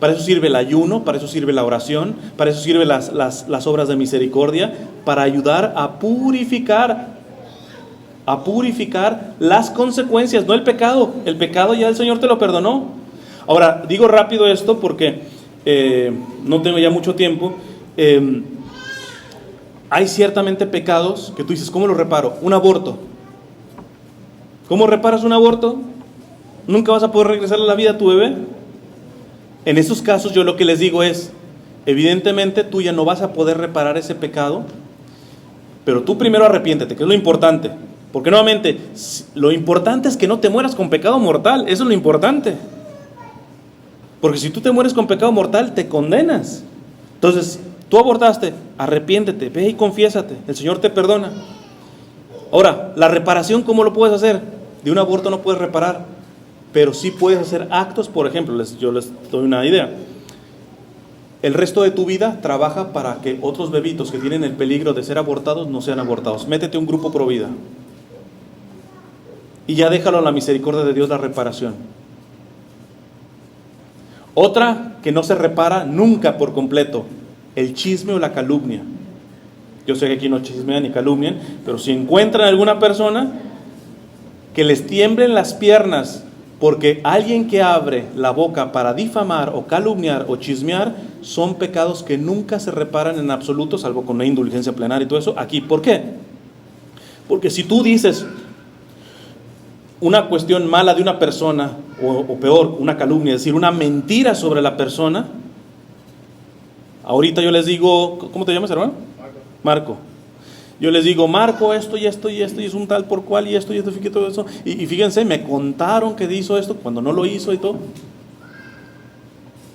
Para eso sirve el ayuno, para eso sirve la oración, para eso sirven las obras de misericordia, para ayudar a purificar las consecuencias, no el pecado. El pecado ya el Señor te lo perdonó. Ahora, digo rápido esto porque no tengo ya mucho tiempo. Hay ciertamente pecados que tú dices, ¿cómo lo reparo? Un aborto. ¿Cómo reparas un aborto? Nunca vas a poder regresar a la vida a tu bebé. En esos casos yo lo que les digo es, evidentemente tú ya no vas a poder reparar ese pecado, pero tú primero arrepiéntete, que es lo importante. Porque nuevamente, lo importante es que no te mueras con pecado mortal, eso es lo importante. Porque si tú te mueres con pecado mortal, te condenas. Entonces, tú abortaste, arrepiéntete, ve y confiésate, el Señor te perdona. Ahora, la reparación, ¿cómo lo puedes hacer? De un aborto no puedes reparar, pero sí puedes hacer actos. Por ejemplo, yo les doy una idea. El resto de tu vida trabaja para que otros bebitos que tienen el peligro de ser abortados no sean abortados. Métete a un grupo pro vida. Y ya déjalo a la misericordia de Dios la reparación. Otra que no se repara nunca por completo, el chisme o la calumnia. Yo sé que aquí no chismean ni calumnian, pero si encuentran a alguna persona, que les tiemblen las piernas, porque alguien que abre la boca para difamar o calumniar o chismear, son pecados que nunca se reparan en absoluto, salvo con una indulgencia plenaria y todo eso. Aquí, ¿por qué? Porque si tú dices una cuestión mala de una persona, o peor, una calumnia, es decir, una mentira sobre la persona, ahorita yo les digo, ¿cómo te llamas, hermano? Marco. Yo les digo, Marco, esto y esto y esto, y es un tal por cual, y esto y esto, fíjate todo eso. Y fíjense, me contaron que hizo esto cuando no lo hizo y todo.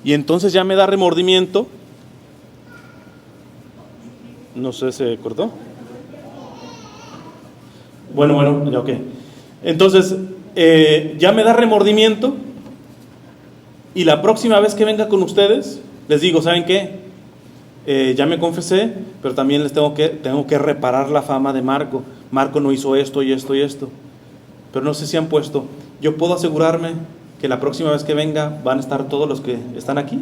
Y entonces ya me da remordimiento. No sé, ¿se cortó? Bueno, ya ok. Entonces, ya me da remordimiento. Y la próxima vez que venga con ustedes, les digo, ¿saben qué? Ya me confesé, pero también les tengo que reparar la fama de Marco. Marco no hizo esto y esto y esto. Pero no sé si han puesto, yo puedo asegurarme que la próxima vez que venga van a estar todos los que están aquí.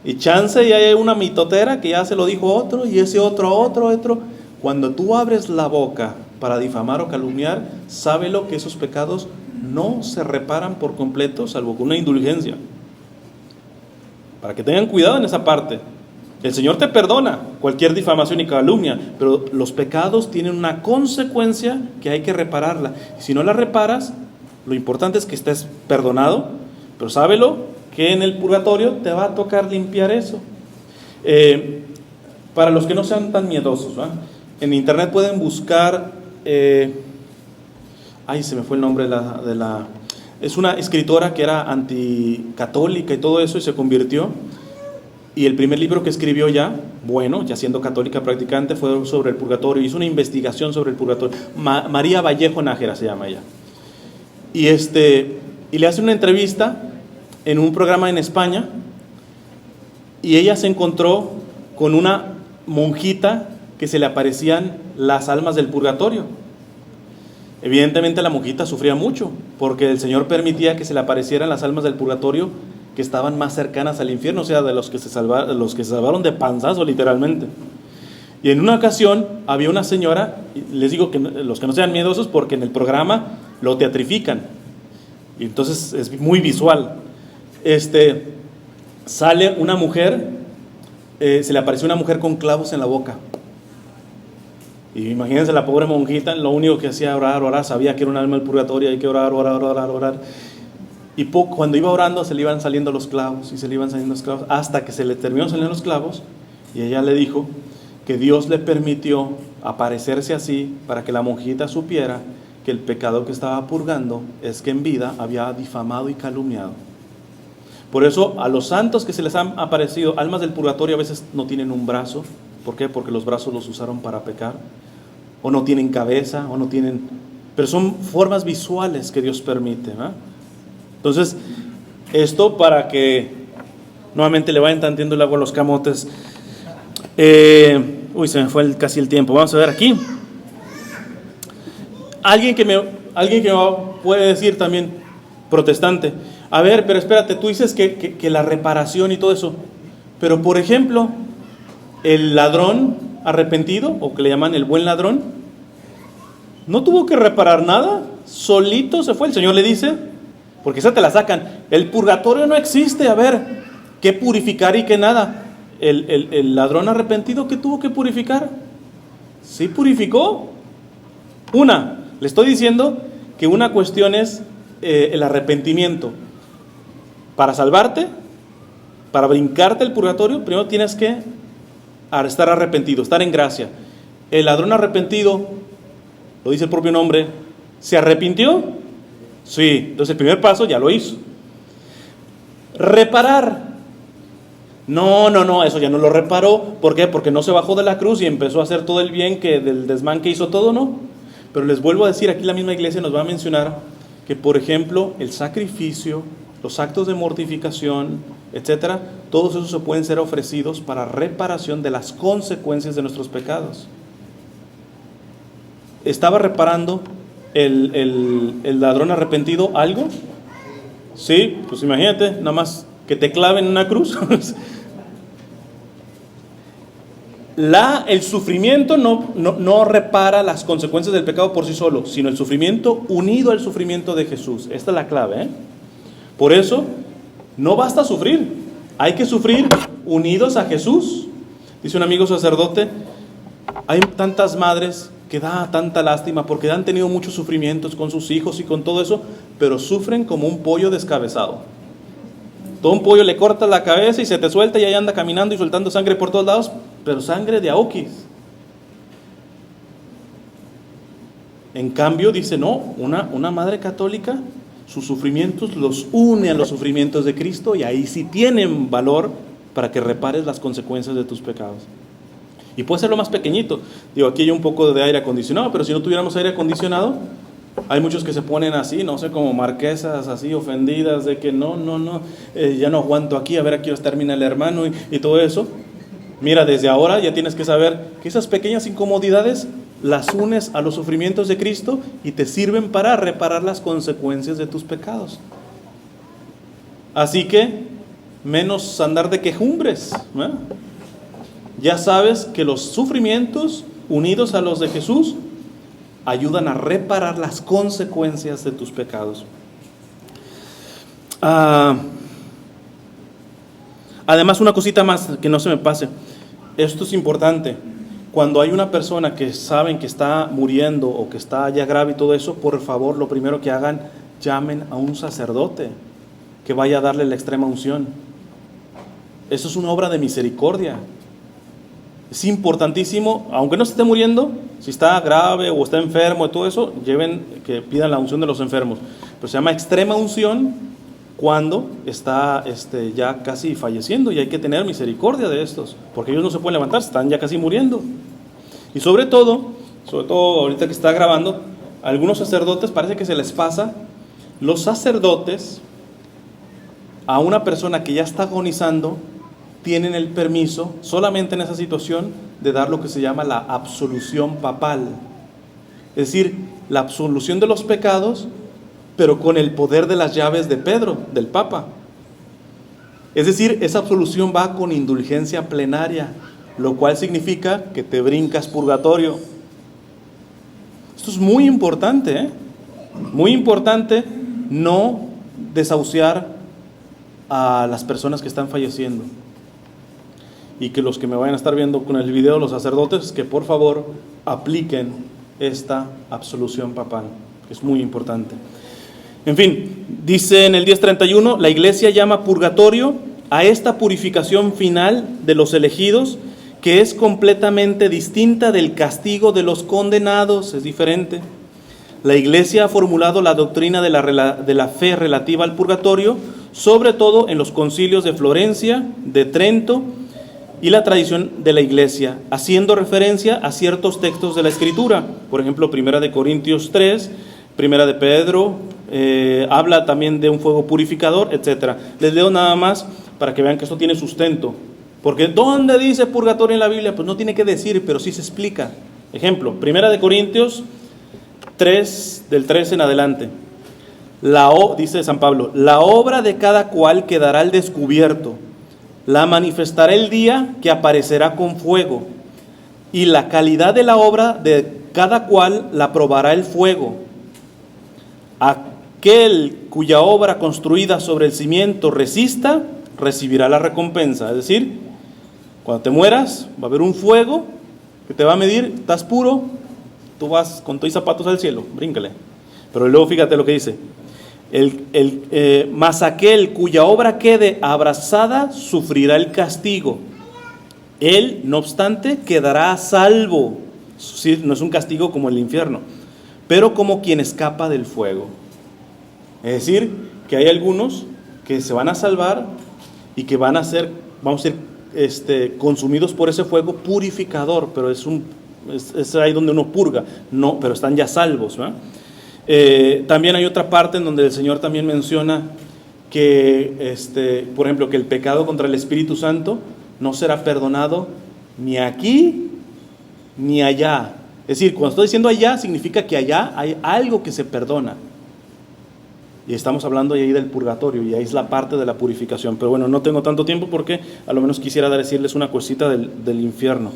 Y chance y hay una mitotera que ya se lo dijo otro, y ese otro. Cuando tú abres la boca para difamar o calumniar, sábelo que esos pecados no se reparan por completo, salvo con una indulgencia. Para que tengan cuidado en esa parte. El Señor te perdona cualquier difamación y calumnia, pero los pecados tienen una consecuencia que hay que repararla. Y si no la reparas, lo importante es que estés perdonado, pero sábelo que en el purgatorio te va a tocar limpiar eso. Para los que no sean tan miedosos, ¿va? En internet pueden buscar, se me fue el nombre de Es una escritora que era anticatólica y todo eso, y se convirtió. Y el primer libro que escribió ya siendo católica practicante, fue sobre el purgatorio. Hizo una investigación sobre el purgatorio. María Vallejo Nájera se llama ella. Y le hace una entrevista en un programa en España, y ella se encontró con una monjita que se le aparecían las almas del purgatorio. Evidentemente la monjita sufría mucho, porque el Señor permitía que se le aparecieran las almas del purgatorio que estaban más cercanas al infierno, o sea, de los que se salvaron de panzazo literalmente. Y en una ocasión había una señora, les digo que los que no sean miedosos, porque en el programa lo teatrifican, y entonces es muy visual. Sale una mujer, se le apareció una mujer con clavos en la boca. Y imagínense la pobre monjita, lo único que hacía era orar, sabía que era un alma del purgatorio, hay que orar. Y cuando iba orando se le iban saliendo los clavos, hasta que se le terminó saliendo los clavos, y ella le dijo que Dios le permitió aparecerse así para que la monjita supiera que el pecado que estaba purgando es que en vida había difamado y calumniado. Por eso a los santos que se les han aparecido almas del purgatorio a veces no tienen un brazo. ¿Por qué? Porque los brazos los usaron para pecar, o no tienen cabeza, pero son formas visuales que Dios permite, ¿no? Entonces, esto para que nuevamente le vayan tanteando el agua a los camotes. Se me fue casi el tiempo. Vamos a ver aquí. Alguien que me puede decir también, protestante, a ver, pero espérate, tú dices que la reparación y todo eso, pero por ejemplo, el ladrón arrepentido, o que le llaman el buen ladrón, no tuvo que reparar nada, solito se fue. El Señor le dice, porque esa te la sacan, el purgatorio no existe, a ver, ¿qué purificar y qué nada? El ladrón arrepentido, ¿qué tuvo que purificar? Sí purificó. Le estoy diciendo que una cuestión es el arrepentimiento. Para salvarte, para brincarte el purgatorio, primero tienes que estar arrepentido, estar en gracia. El ladrón arrepentido, lo dice el propio nombre, ¿se arrepintió? Sí, entonces el primer paso ya lo hizo. Reparar, no, eso ya no lo reparó. ¿Por qué? Porque no se bajó de la cruz y empezó a hacer todo el bien del desmán que hizo todo, ¿no? Pero les vuelvo a decir, aquí la misma iglesia nos va a mencionar que, por ejemplo, el sacrificio, los actos de mortificación, etcétera, todos esos se pueden ser ofrecidos para reparación de las consecuencias de nuestros pecados. ¿Estaba reparando el ladrón arrepentido algo? Sí, pues imagínate, nada más que te claven en una cruz. El sufrimiento no repara las consecuencias del pecado por sí solo, sino el sufrimiento unido al sufrimiento de Jesús. Esta es la clave, ¿eh? Por eso, no basta sufrir, hay que sufrir unidos a Jesús. Dice un amigo sacerdote, hay tantas madres que da tanta lástima porque han tenido muchos sufrimientos con sus hijos y con todo eso, pero sufren como un pollo descabezado. Todo un pollo le corta la cabeza y se te suelta y ahí anda caminando y soltando sangre por todos lados, pero sangre de aokis. En cambio, dice, no, una madre católica, sus sufrimientos los une a los sufrimientos de Cristo, y ahí sí tienen valor para que repares las consecuencias de tus pecados. Y puede ser lo más pequeñito. Digo, aquí hay un poco de aire acondicionado, pero si no tuviéramos aire acondicionado, hay muchos que se ponen así, no sé, como marquesas así ofendidas de que ya no aguanto aquí, a ver a qué hora termina el hermano y todo eso. Mira, desde ahora ya tienes que saber que esas pequeñas incomodidades las unes a los sufrimientos de Cristo y te sirven para reparar las consecuencias de tus pecados. Así que, menos andar de quejumbres, ¿eh? Ya sabes que los sufrimientos unidos a los de Jesús ayudan a reparar las consecuencias de tus pecados. Además, una cosita más que no se me pase. Esto es importante. Cuando hay una persona que saben que está muriendo o que está ya grave y todo eso, por favor, lo primero que hagan, llamen a un sacerdote que vaya a darle la extrema unción. Eso es una obra de misericordia. Es importantísimo, aunque no se esté muriendo, si está grave o está enfermo y todo eso, que pidan la unción de los enfermos. pero se llama extrema unción cuando está ya casi falleciendo, y hay que tener misericordia de estos, porque ellos no se pueden levantar, están ya casi muriendo. Y sobre todo ahorita que está grabando, a algunos sacerdotes parece que se les pasa. Los sacerdotes, a una persona que ya está agonizando, tienen el permiso, solamente en esa situación, de dar lo que se llama la absolución papal. Es decir, la absolución de los pecados, pero con el poder de las llaves de Pedro, del Papa. Es decir, esa absolución va con indulgencia plenaria, lo cual significa que te brincas purgatorio. Esto es muy importante, ¿eh? Muy importante no desahuciar a las personas que están falleciendo. Y que los que me vayan a estar viendo con el video, los sacerdotes, que por favor apliquen esta absolución papal, que es muy importante. En fin, dice en el 10:31, la Iglesia llama purgatorio a esta purificación final de los elegidos, que es completamente distinta del castigo de los condenados, es diferente. La Iglesia ha formulado la doctrina de la fe relativa al purgatorio, sobre todo en los concilios de Florencia, de Trento y la tradición de la Iglesia, haciendo referencia a ciertos textos de la Escritura. Por ejemplo, 1 de Corintios 3, 1 de Pedro, habla también de un fuego purificador, etc. Les leo nada más para que vean que esto tiene sustento. Porque ¿dónde dice purgatorio en la Biblia? Pues no tiene que decir, pero sí se explica. Ejemplo, 1 de Corintios 3, del 13 en adelante. Dice San Pablo, la obra de cada cual quedará al descubierto, la manifestará el día que aparecerá con fuego, y la calidad de la obra de cada cual la probará el fuego. Aquel cuya obra construida sobre el cimiento resista, recibirá la recompensa. Es decir, cuando te mueras, va a haber un fuego que te va a medir, estás puro, tú vas con tus zapatos al cielo, bríncale. Pero luego fíjate lo que dice. Mas aquel cuya obra quede abrasada sufrirá el castigo. Él, no obstante, quedará a salvo. Sí, no es un castigo como el infierno, pero como quien escapa del fuego. Es decir, que hay algunos que se van a salvar y que van a ser, vamos a ser consumidos por ese fuego purificador, pero es ahí donde uno purga, no, pero están ya salvos, ¿verdad? También hay otra parte en donde el Señor también menciona que, por ejemplo, que el pecado contra el Espíritu Santo no será perdonado ni aquí ni allá. Es decir, cuando estoy diciendo allá, significa que allá hay algo que se perdona. Y estamos hablando ahí del purgatorio, y ahí es la parte de la purificación. Pero bueno, no tengo tanto tiempo porque a lo menos quisiera decirles una cosita del infierno.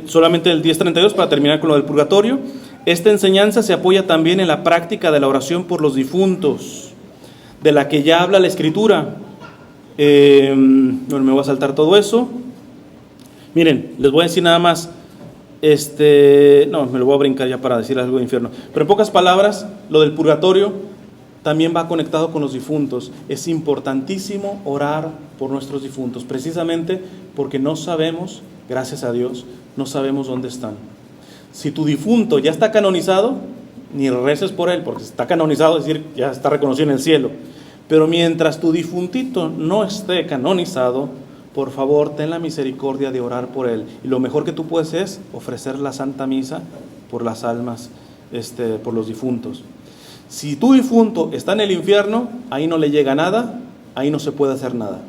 Solamente el 10:32 para terminar con lo del purgatorio. Esta enseñanza se apoya también en la práctica de la oración por los difuntos, de la que ya habla la Escritura. Bueno, me voy a saltar todo eso. Miren, les voy a decir nada más. No, me lo voy a brincar ya para decir algo de infierno. Pero en pocas palabras, lo del purgatorio también va conectado con los difuntos. Es importantísimo orar por nuestros difuntos, precisamente porque no sabemos, gracias a Dios, no sabemos dónde están. Si tu difunto ya está canonizado, ni reces por él, porque está canonizado, es decir, ya está reconocido en el cielo. Pero mientras tu difuntito no esté canonizado, por favor, ten la misericordia de orar por él. Y lo mejor que tú puedes es ofrecer la Santa Misa por las almas, por los difuntos. Si tu difunto está en el infierno, ahí no le llega nada, ahí no se puede hacer nada.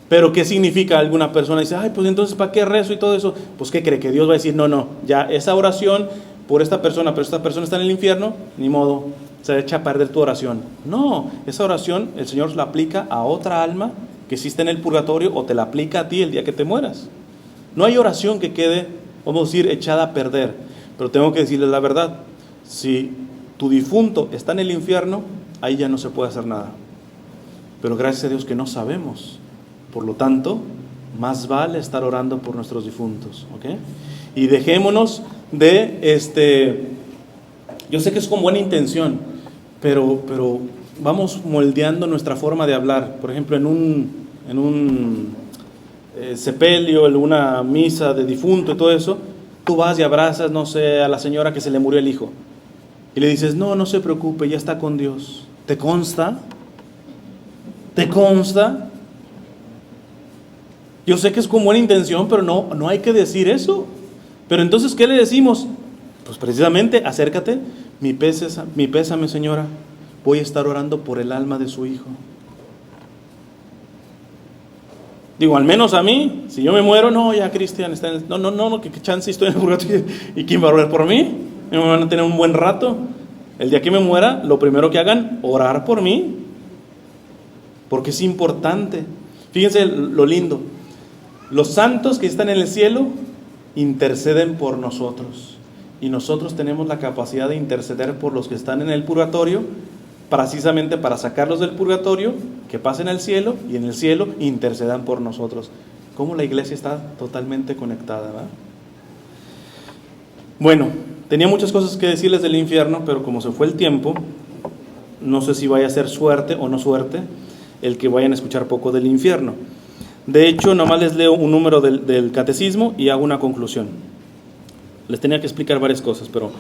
Pero ¿qué significa? Alguna persona dice, ay, pues entonces ¿para qué rezo y todo eso? Pues ¿qué cree? Que Dios va a decir, no, ya esa oración por esta persona, pero esta persona está en el infierno, ni modo, se echa a perder tu oración. No, esa oración el Señor la aplica a otra alma que existe en el purgatorio, o te la aplica a ti el día que te mueras. No hay oración que quede, vamos a decir, echada a perder. Pero tengo que decirles la verdad, si tu difunto está en el infierno, ahí ya no se puede hacer nada. Pero gracias a Dios que no sabemos. Por lo tanto, más vale estar orando por nuestros difuntos, ¿ok? Y dejémonos de, yo sé que es con buena intención, pero vamos moldeando nuestra forma de hablar. Por ejemplo, en un sepelio, en una misa de difunto y todo eso, tú vas y abrazas, no sé, a la señora que se le murió el hijo. y le dices, no se preocupe, ya está con Dios. ¿Te consta? ¿Te consta? Yo sé que es con buena intención, pero no hay que decir eso. Pero entonces, ¿qué le decimos? Pues precisamente, acércate, mi pésame, señora, voy a estar orando por el alma de su hijo. Digo, al menos a mí, si yo me muero, no, ya Cristian está en el... No, que chance estoy en el purgatorio. ¿Y quién va a orar por mí? Me van a tener un buen rato. El día que me muera, lo primero que hagan, orar por mí. Porque es importante. Fíjense lo lindo. Los santos que están en el cielo interceden por nosotros. Y nosotros tenemos la capacidad de interceder por los que están en el purgatorio, precisamente para sacarlos del purgatorio, que pasen al cielo, y en el cielo intercedan por nosotros. Cómo la iglesia está totalmente conectada, ¿verdad? Bueno, tenía muchas cosas que decirles del infierno, pero como se fue el tiempo, no sé si vaya a ser suerte o no suerte el que vayan a escuchar poco del infierno. De hecho, nomás les leo un número del catecismo y hago una conclusión. Les tenía que explicar varias cosas, pero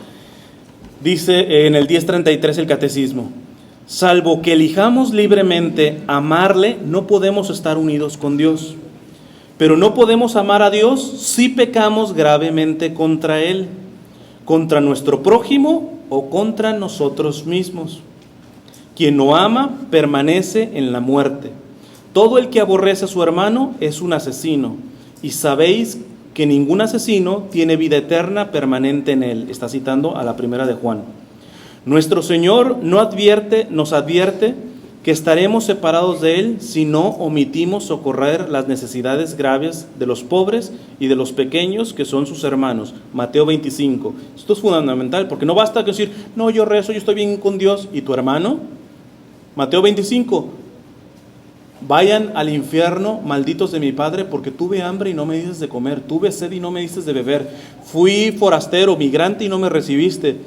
dice en el 1033 el catecismo: salvo que elijamos libremente amarle, no podemos estar unidos con Dios. Pero no podemos amar a Dios si pecamos gravemente contra Él, contra nuestro prójimo o contra nosotros mismos. Quien no ama permanece en la muerte. Todo el que aborrece a su hermano es un asesino, y sabéis que ningún asesino tiene vida eterna permanente en él. Está citando a la primera de Juan. Nuestro Señor nos advierte que estaremos separados de Él si no omitimos socorrer las necesidades graves de los pobres y de los pequeños que son sus hermanos. Mateo 25. Esto es fundamental, porque no basta que decir, no, yo rezo, yo estoy bien con Dios, ¿y tu hermano? Mateo 25. Vayan al infierno, malditos de mi Padre, porque tuve hambre y no me dices de comer, tuve sed y no me dices de beber, fui forastero, migrante y no me recibiste,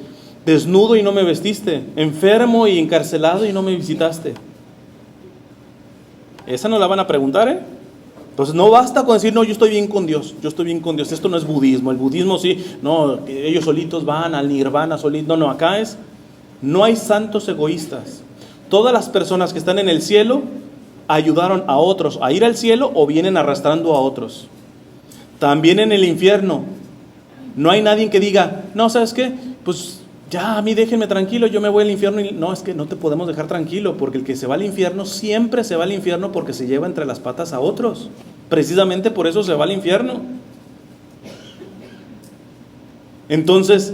desnudo y no me vestiste, enfermo y encarcelado y no me visitaste. Esa no la van a preguntar, ¿eh? Entonces no basta con decir, no, yo estoy bien con Dios, yo estoy bien con Dios. Esto no es budismo. El budismo sí, no, ellos solitos van al nirvana solitos. No, acá es, no hay santos egoístas. Todas las personas que están en el cielo ayudaron a otros a ir al cielo o vienen arrastrando a otros. También en el infierno no hay nadie que diga, no, ¿sabes qué? Pues ya, a mí déjenme tranquilo, yo me voy al infierno. No, es que no te podemos dejar tranquilo, porque el que se va al infierno siempre se va al infierno porque se lleva entre las patas a otros. Precisamente por eso se va al infierno. Entonces,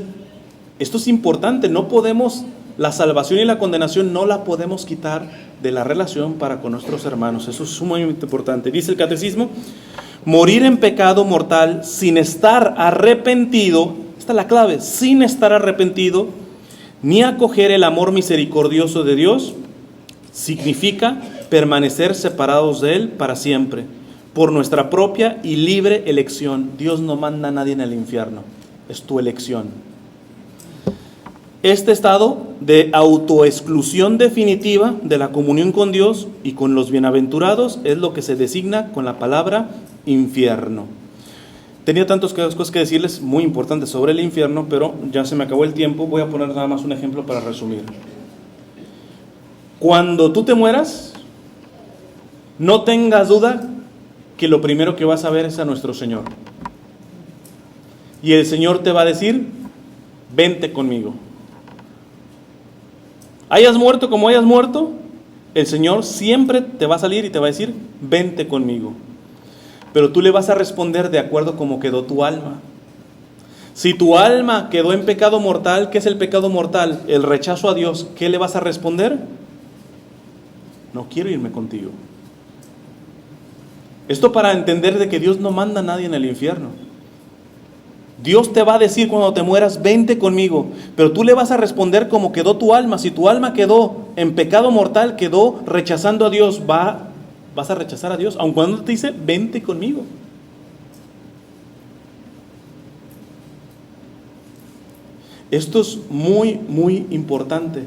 esto es importante, no podemos, la salvación y la condenación no la podemos quitar de la relación para con nuestros hermanos. Eso es sumamente importante. Dice el catecismo, morir en pecado mortal sin estar arrepentido, esta es la clave, sin estar arrepentido, ni acoger el amor misericordioso de Dios, significa permanecer separados de Él para siempre, por nuestra propia y libre elección. Dios no manda a nadie en el infierno, es tu elección. Este estado de autoexclusión definitiva de la comunión con Dios y con los bienaventurados es lo que se designa con la palabra infierno. Tenía tantas cosas que decirles muy importantes sobre el infierno, pero ya se me acabó el tiempo. Voy a poner nada más un ejemplo para resumir. Cuando tú te mueras, no tengas duda que lo primero que vas a ver es a nuestro Señor. Y el Señor te va a decir, vente conmigo. Hayas muerto como hayas muerto, el Señor siempre te va a salir y te va a decir, vente conmigo. Pero tú le vas a responder de acuerdo como quedó tu alma. Si tu alma quedó en pecado mortal, ¿qué es el pecado mortal? El rechazo a Dios. ¿Qué le vas a responder? No quiero irme contigo. Esto para entender de que Dios no manda a nadie en el infierno. Dios te va a decir cuando te mueras, vente conmigo, pero tú le vas a responder como quedó tu alma. Si tu alma quedó en pecado mortal, quedó rechazando a Dios, vas a rechazar a Dios, aun cuando te dice, vente conmigo. Esto es muy, muy importante,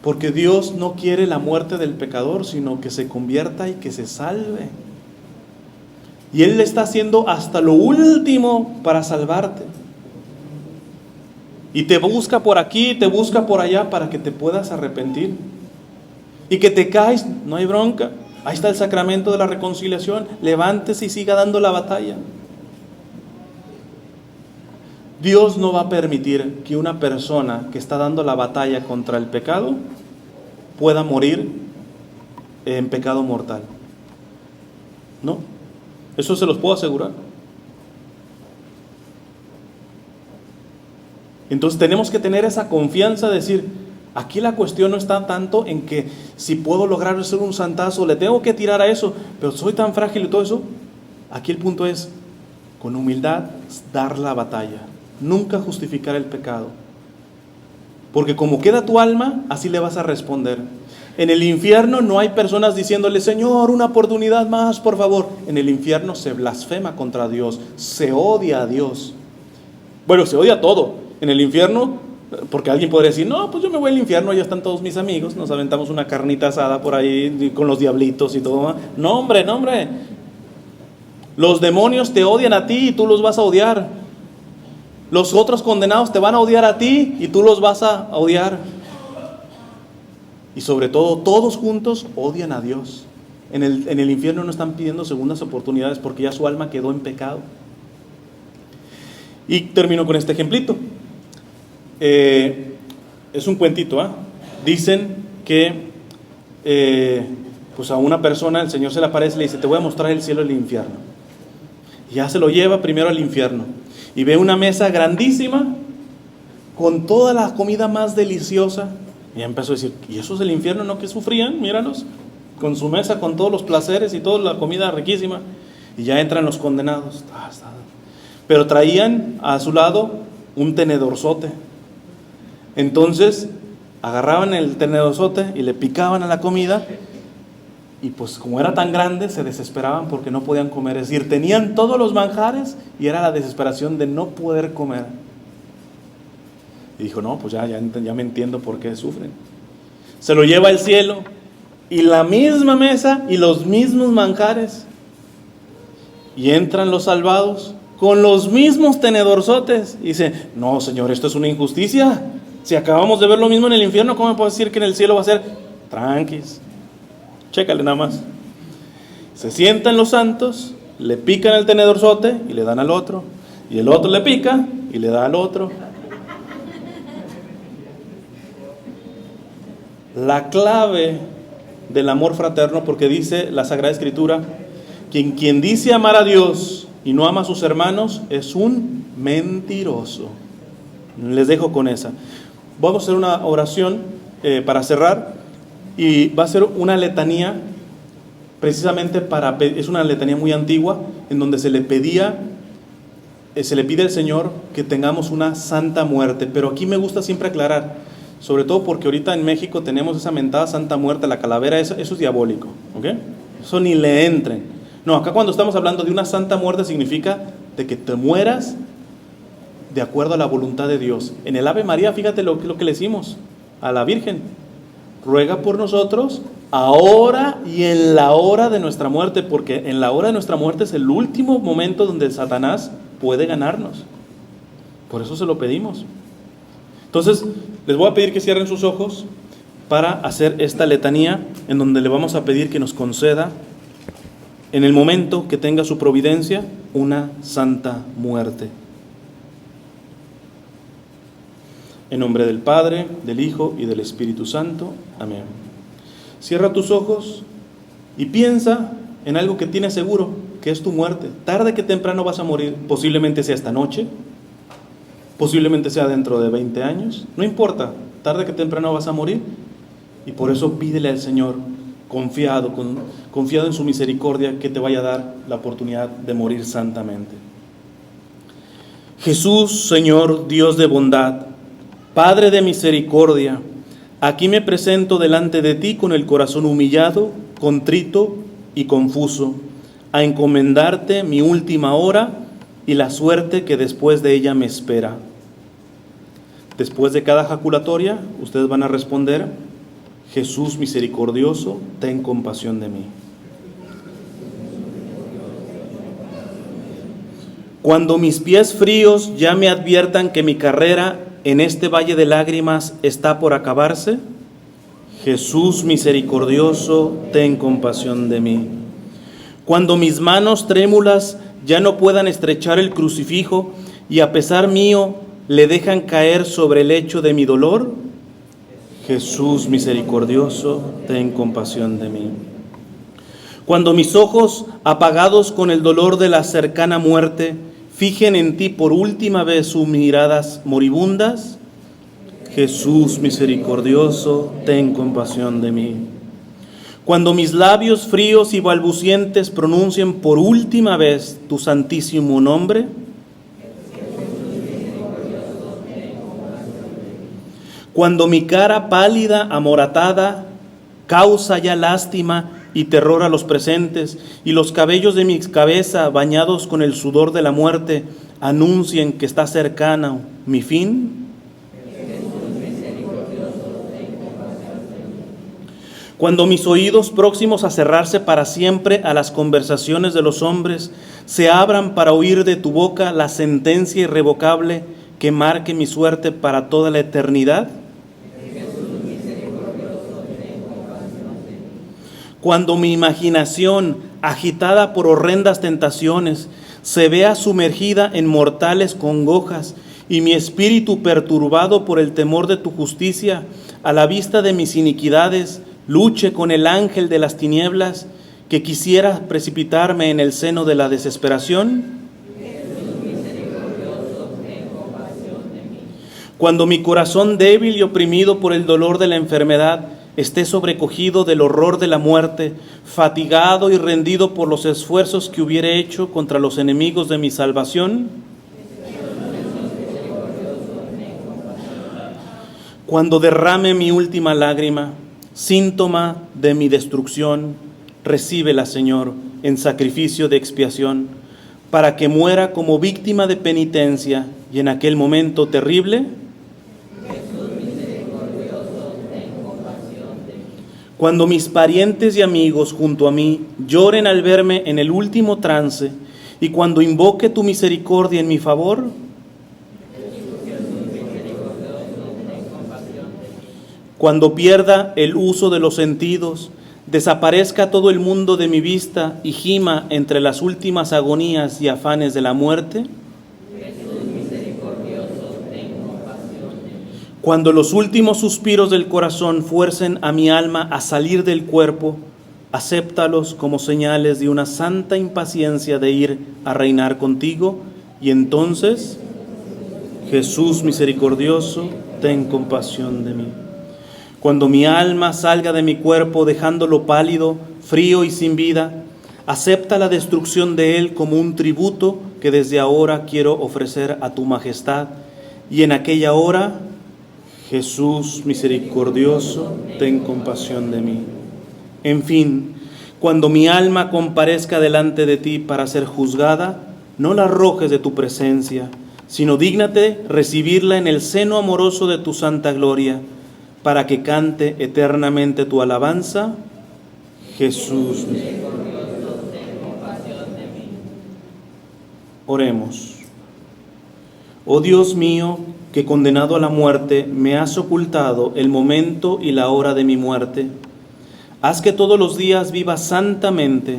porque Dios no quiere la muerte del pecador, sino que se convierta y que se salve. Y Él le está haciendo hasta lo último para salvarte. Y te busca por aquí, te busca por allá para que te puedas arrepentir. Y que te caes, no hay bronca. Ahí está el sacramento de la reconciliación. Levántese y siga dando la batalla. Dios no va a permitir que una persona que está dando la batalla contra el pecado pueda morir en pecado mortal. No, eso se los puedo asegurar. Entonces tenemos que tener esa confianza de decir, aquí la cuestión no está tanto en que si puedo lograr ser un santazo, le tengo que tirar a eso, pero soy tan frágil y todo eso. Aquí el punto es, con humildad, dar la batalla. Nunca justificar el pecado. Porque como queda tu alma, así le vas a responder. En el infierno no hay personas diciéndole, Señor, una oportunidad más, por favor. En el infierno se blasfema contra Dios, se odia a Dios. Bueno, se odia todo. En el infierno, porque alguien podría decir, no, pues yo me voy al infierno, ya están todos mis amigos, nos aventamos una carnita asada por ahí con los diablitos y todo. No, hombre, no, hombre. Los demonios te odian a ti y tú los vas a odiar. Los otros condenados te van a odiar a ti y tú los vas a odiar. Y sobre todo, todos juntos odian a Dios. En el infierno no están pidiendo segundas oportunidades porque ya su alma quedó en pecado. Y termino con este ejemplito. Es un cuentito, ¿eh? Dicen que pues a una persona el Señor se le aparece y le dice, te voy a mostrar el cielo y el infierno. Y ya se lo lleva primero al infierno. Y ve una mesa grandísima con toda la comida más deliciosa. Y ya empezó a decir, ¿y eso es el infierno, no? Que sufrían, míralos, con su mesa, con todos los placeres y toda la comida riquísima. Y ya entran los condenados. Pero traían a su lado un tenedorzote. Entonces agarraban el tenedorzote y le picaban a la comida. Y pues como era tan grande, se desesperaban porque no podían comer. Es decir, tenían todos los manjares y era la desesperación de no poder comer. Y dijo, no, pues ya me entiendo por qué sufren. Se lo lleva al cielo y la misma mesa y los mismos manjares. Y entran los salvados con los mismos tenedorzotes. Y dice, no, Señor, esto es una injusticia. Si acabamos de ver lo mismo en el infierno, ¿cómo me puedes decir que en el cielo va a ser? Tranquis. Chécale nada más. Se sientan los santos, le pican el tenedorzote y le dan al otro. Y el otro le pica y le da al otro. La clave del amor fraterno, porque dice la Sagrada Escritura, quien dice amar a Dios y no ama a sus hermanos es un mentiroso. Les dejo con esa. Vamos a hacer una oración para cerrar. Y va a ser una letanía, precisamente es una letanía muy antigua, en donde se le pide al Señor que tengamos una santa muerte. Pero aquí me gusta siempre aclarar, sobre todo porque ahorita en México tenemos esa mentada santa muerte, la calavera, eso es diabólico, ¿ok? Eso ni le entren. No, acá cuando estamos hablando de una santa muerte significa de que te mueras de acuerdo a la voluntad de Dios. En el Ave María, fíjate lo que le decimos a la Virgen. Ruega por nosotros ahora y en la hora de nuestra muerte, porque en la hora de nuestra muerte es el último momento donde Satanás puede ganarnos. Por eso se lo pedimos. Entonces, les voy a pedir que cierren sus ojos para hacer esta letanía en donde le vamos a pedir que nos conceda, en el momento que tenga su providencia, una santa muerte. En nombre del Padre, del Hijo y del Espíritu Santo. Amén. Cierra tus ojos y piensa en algo que tienes seguro, que es tu muerte. Tarde que temprano vas a morir. Posiblemente sea esta noche, posiblemente sea dentro de 20 años. No importa, tarde que temprano vas a morir. Y por eso pídele al Señor, confiado en su misericordia, que te vaya a dar la oportunidad de morir santamente. Jesús, Señor, Dios de bondad, Padre de misericordia, aquí me presento delante de ti con el corazón humillado, contrito y confuso, a encomendarte mi última hora y la suerte que después de ella me espera. Después de cada jaculatoria, ustedes van a responder: Jesús misericordioso, ten compasión de mí. Cuando mis pies fríos ya me adviertan que mi carrera en este valle de lágrimas está por acabarse. Jesús misericordioso, ten compasión de mí. Cuando mis manos trémulas ya no puedan estrechar el crucifijo y a pesar mío le dejan caer sobre el lecho de mi dolor, Jesús misericordioso, ten compasión de mí. Cuando mis ojos, apagados con el dolor de la cercana muerte, fijen en ti por última vez sus miradas moribundas, Jesús misericordioso, ten compasión de mí. Cuando mis labios fríos y balbucientes pronuncien por última vez tu santísimo nombre, cuando mi cara pálida, amoratada, causa ya lástima y terror a los presentes, y los cabellos de mi cabeza, bañados con el sudor de la muerte, anuncien que está cercano mi fin. Cuando mis oídos próximos a cerrarse para siempre a las conversaciones de los hombres, se abran para oír de tu boca la sentencia irrevocable que marque mi suerte para toda la eternidad. Cuando mi imaginación, agitada por horrendas tentaciones, se vea sumergida en mortales congojas y mi espíritu perturbado por el temor de tu justicia, a la vista de mis iniquidades, luche con el ángel de las tinieblas que quisiera precipitarme en el seno de la desesperación. Cuando mi corazón débil y oprimido por el dolor de la enfermedad esté sobrecogido del horror de la muerte, fatigado y rendido por los esfuerzos que hubiere hecho contra los enemigos de mi salvación. Cuando derrame mi última lágrima, síntoma de mi destrucción, recíbela, Señor, en sacrificio de expiación, para que muera como víctima de penitencia y en aquel momento terrible, cuando mis parientes y amigos junto a mí lloren al verme en el último trance y cuando invoque tu misericordia en mi favor, cuando pierda el uso de los sentidos, desaparezca todo el mundo de mi vista y gima entre las últimas agonías y afanes de la muerte, cuando los últimos suspiros del corazón fuercen a mi alma a salir del cuerpo, acéptalos como señales de una santa impaciencia de ir a reinar contigo, y entonces, Jesús misericordioso, ten compasión de mí. Cuando mi alma salga de mi cuerpo dejándolo pálido, frío y sin vida, acepta la destrucción de él como un tributo que desde ahora quiero ofrecer a tu majestad, y en aquella hora, Jesús misericordioso, ten compasión de mí. En fin, cuando mi alma comparezca delante de ti para ser juzgada, no la arrojes de tu presencia, sino dígnate recibirla en el seno amoroso de tu santa gloria, para que cante eternamente tu alabanza. Jesús misericordioso, ten compasión de mí. Oremos. Oh Dios mío, que condenado a la muerte me has ocultado el momento y la hora de mi muerte, haz que todos los días viva santamente,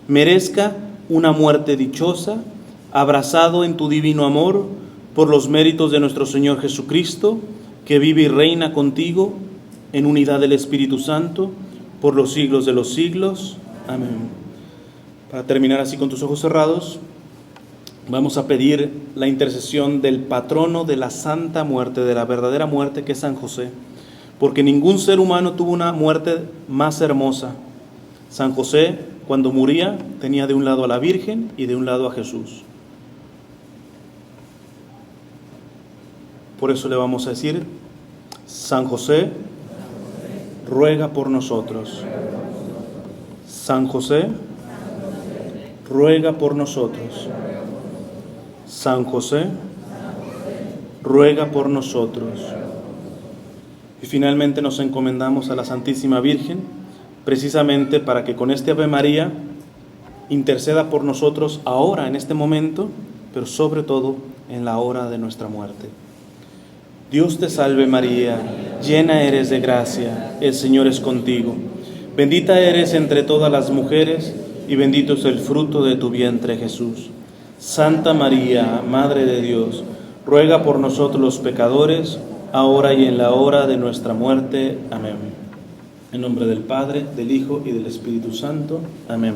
merezca una muerte dichosa, abrazado en tu divino amor, por los méritos de nuestro Señor Jesucristo, que vive y reina contigo en unidad del Espíritu Santo, por los siglos de los siglos. Amén. Para terminar así con tus ojos cerrados, vamos a pedir la intercesión del patrono de la santa muerte, de la verdadera muerte, que es San José, porque ningún ser humano tuvo una muerte más hermosa. San José, cuando moría, tenía de un lado a la Virgen y de un lado a Jesús. Por eso le vamos a decir: San José, ruega por nosotros. San José, ruega por nosotros. San José, ruega por nosotros. Y finalmente nos encomendamos a la Santísima Virgen, precisamente para que con este Ave María interceda por nosotros ahora, en este momento, pero sobre todo en la hora de nuestra muerte. Dios te salve María, llena eres de gracia, el Señor es contigo. Bendita eres entre todas las mujeres, y bendito es el fruto de tu vientre Jesús. Santa María, Madre de Dios, ruega por nosotros los pecadores, ahora y en la hora de nuestra muerte. Amén. En nombre del Padre, del Hijo y del Espíritu Santo. Amén.